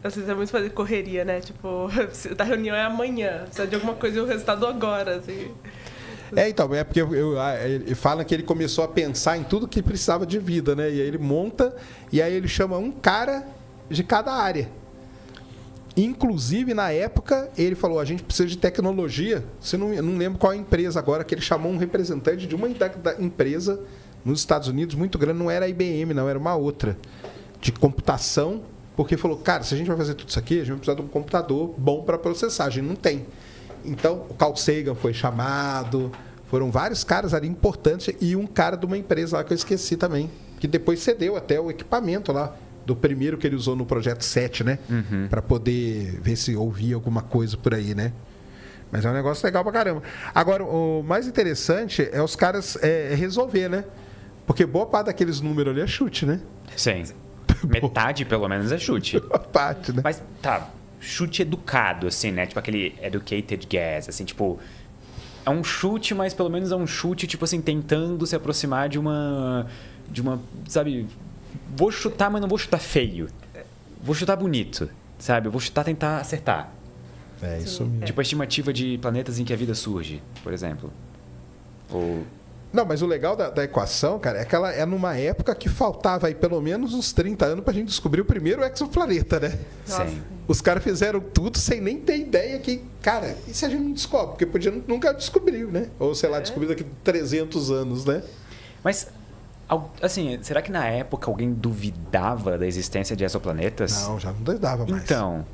Vocês é muito fazer correria, né? Tipo, a reunião é amanhã. Precisa de alguma coisa e o resultado agora, assim. Então, é porque ele fala que ele começou a pensar em tudo que precisava de vida, né? E aí ele monta e aí ele chama um cara de cada área. Inclusive, na época, ele falou, a gente precisa de tecnologia. Você não lembro qual empresa agora, que ele chamou um representante de uma empresa nos Estados Unidos muito grande, não era a IBM, não, era uma outra, de computação, porque falou, cara, se a gente vai fazer tudo isso aqui, a gente vai precisar de um computador bom para processar, a gente não tem. Então, o Carl Sagan foi chamado, foram vários caras ali importantes e um cara de uma empresa lá que eu esqueci também, que depois cedeu até o equipamento lá, do primeiro que ele usou no projeto 7, né? Uhum. Para poder ver se ouvia alguma coisa por aí, né? Mas é um negócio legal pra caramba. Agora, o mais interessante é os caras resolver, né? Porque boa parte daqueles números ali é chute, né? Sim. Metade, pelo menos, é chute. Boa parte, né? Mas, chute educado, assim, né? Tipo aquele educated guess, assim, tipo... É um chute, mas pelo menos é um chute, tipo assim, tentando se aproximar de uma sabe... Vou chutar, mas não vou chutar feio. Vou chutar bonito, sabe? Eu vou chutar, tentar acertar. É isso mesmo. Tipo a estimativa de planetas em que a vida surge, por exemplo. Ou... Não, mas o legal da equação, cara, é que ela é numa época que faltava aí pelo menos uns 30 anos pra gente descobrir o primeiro exoplaneta, né? Sim. Os caras fizeram tudo sem nem ter ideia que, cara, e se a gente não descobre? Porque podia nunca descobriu, né? Ou, sei lá, descobrir daqui 300 anos, né? Mas, assim, será que na época alguém duvidava da existência de exoplanetas? Não, já não duvidava mais. Então,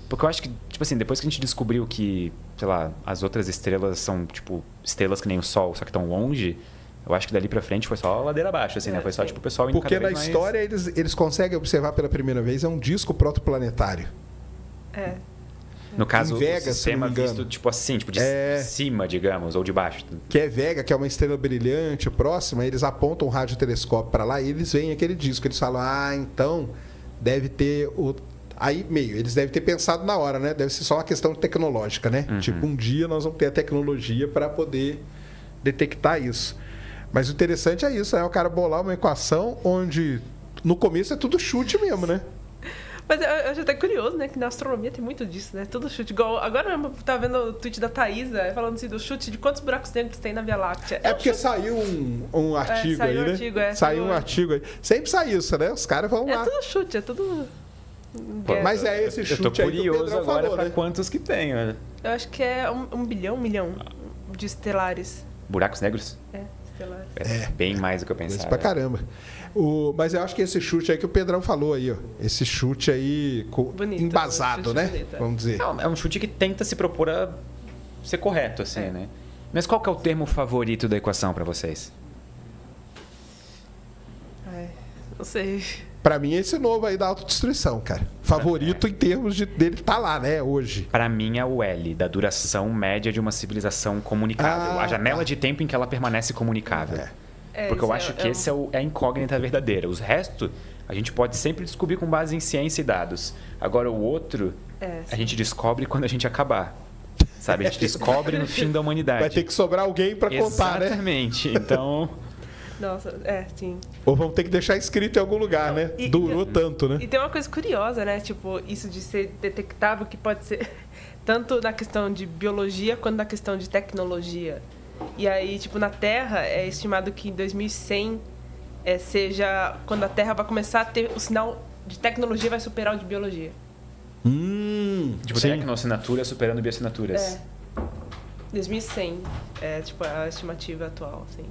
porque eu acho que, tipo assim, depois que a gente descobriu que, sei lá, as outras estrelas são, tipo, estrelas que nem o Sol, só que estão longe, eu acho que dali pra frente foi só ladeira abaixo, assim, né? Foi só, tipo, o pessoal indo porque cada na vez mais... história eles conseguem observar pela primeira vez, é um disco protoplanetário. É. No caso, Vegas, o sistema visto tipo assim, tipo de cima, digamos, ou de baixo. Que é Vega, que é uma estrela brilhante próxima, eles apontam um radiotelescópio para lá e eles veem aquele disco. Eles falam, então deve ter o... Aí, eles devem ter pensado na hora, né? Deve ser só uma questão tecnológica, né? Tipo, um dia nós vamos ter a tecnologia para poder detectar isso. Mas o interessante é isso, o cara bolar uma equação onde no começo é tudo chute mesmo, né? Mas eu já tô curioso, né? Que na astronomia tem muito disso, né? Tudo chute. Igual, agora eu tava vendo o tweet da Thaisa falando assim do chute de quantos buracos negros tem na Via Láctea. É porque saiu um artigo aí, né? Saiu um artigo aí. Sempre sai isso, né? Os caras vão lá. É tudo chute, é tudo... Mas é esse chute aí que o Pedrão falou, agora pra né? quantos que tem, olha. Eu acho que é 1 milhão de estelares. Buracos negros? Estelares. É bem mais do que eu pensava. Isso pra caramba. Mas eu acho que esse chute aí que o Pedrão falou aí, ó. Esse chute aí bonito, embasado, chute né? bonito. Vamos dizer. É um chute que tenta se propor a ser correto, assim, né? Mas qual que é o termo favorito da equação pra vocês? Não sei. Pra mim, esse novo aí da autodestruição, cara. Favorito em termos dele tá lá, né, hoje. Pra mim é o L, da duração média de uma civilização comunicável. A janela de tempo em que ela permanece comunicável. Porque eu acho que esse é a incógnita verdadeira. Os restos, a gente pode sempre descobrir com base em ciência e dados. Agora, o outro, a gente descobre quando a gente acabar. Sabe? A gente descobre no fim da humanidade. Vai ter que sobrar alguém pra contar, né? Exatamente. Então... Nossa, sim. Ou vamos ter que deixar escrito em algum lugar, né? Durou tanto, né? E tem uma coisa curiosa, né? Tipo, isso de ser detectável, que pode ser tanto na questão de biologia quanto na questão de tecnologia. E aí, tipo, na Terra, é estimado que em 2100 seja quando a Terra vai começar a ter o sinal de tecnologia vai superar o de biologia. Tipo, tecnoassinatura superando bioassinaturas. 2100 é, tipo, a estimativa atual, assim.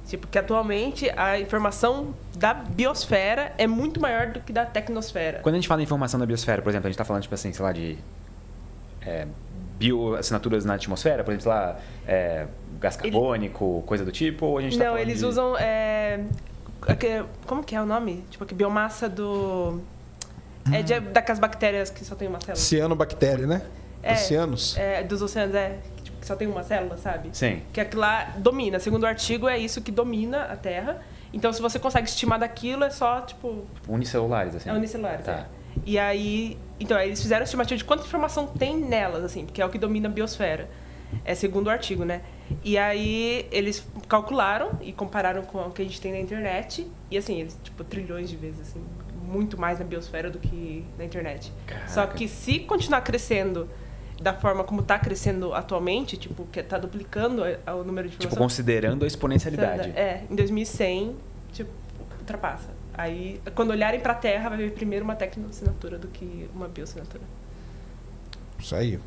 Tipo, que atualmente a informação da biosfera é muito maior do que da tecnosfera. Quando a gente fala em informação da biosfera, por exemplo, a gente está falando, tipo assim, sei lá, de bioassinaturas na atmosfera, por exemplo, lá, gás carbônico, coisa do tipo, ou a gente tá falando eles usam... como que é o nome? Tipo, que biomassa do... daquelas bactérias que só tem uma célula. Cianobactéria, né? Oceanos. Dos oceanos, que só tem uma célula, sabe? Sim. Que aquilo lá domina. Segundo o artigo, é isso que domina a Terra. Então, se você consegue estimar daquilo, é só, tipo... Unicelulares, assim. Unicelulares, tá. E aí... Então, eles fizeram a estimativa de quanta informação tem nelas, assim, porque é o que domina a biosfera. Segundo o artigo, né? E aí, eles calcularam e compararam com o que a gente tem na internet. E, assim, eles, tipo, trilhões de vezes, assim, muito mais na biosfera do que na internet. Caraca. Só que se continuar crescendo da forma como está crescendo atualmente, tipo, que está duplicando o número de informações. Tipo, considerando a exponencialidade. Em 2100, tipo, ultrapassa. Aí, quando olharem para a Terra, vai ver primeiro uma tecnoassinatura do que uma bioassinatura. Isso aí.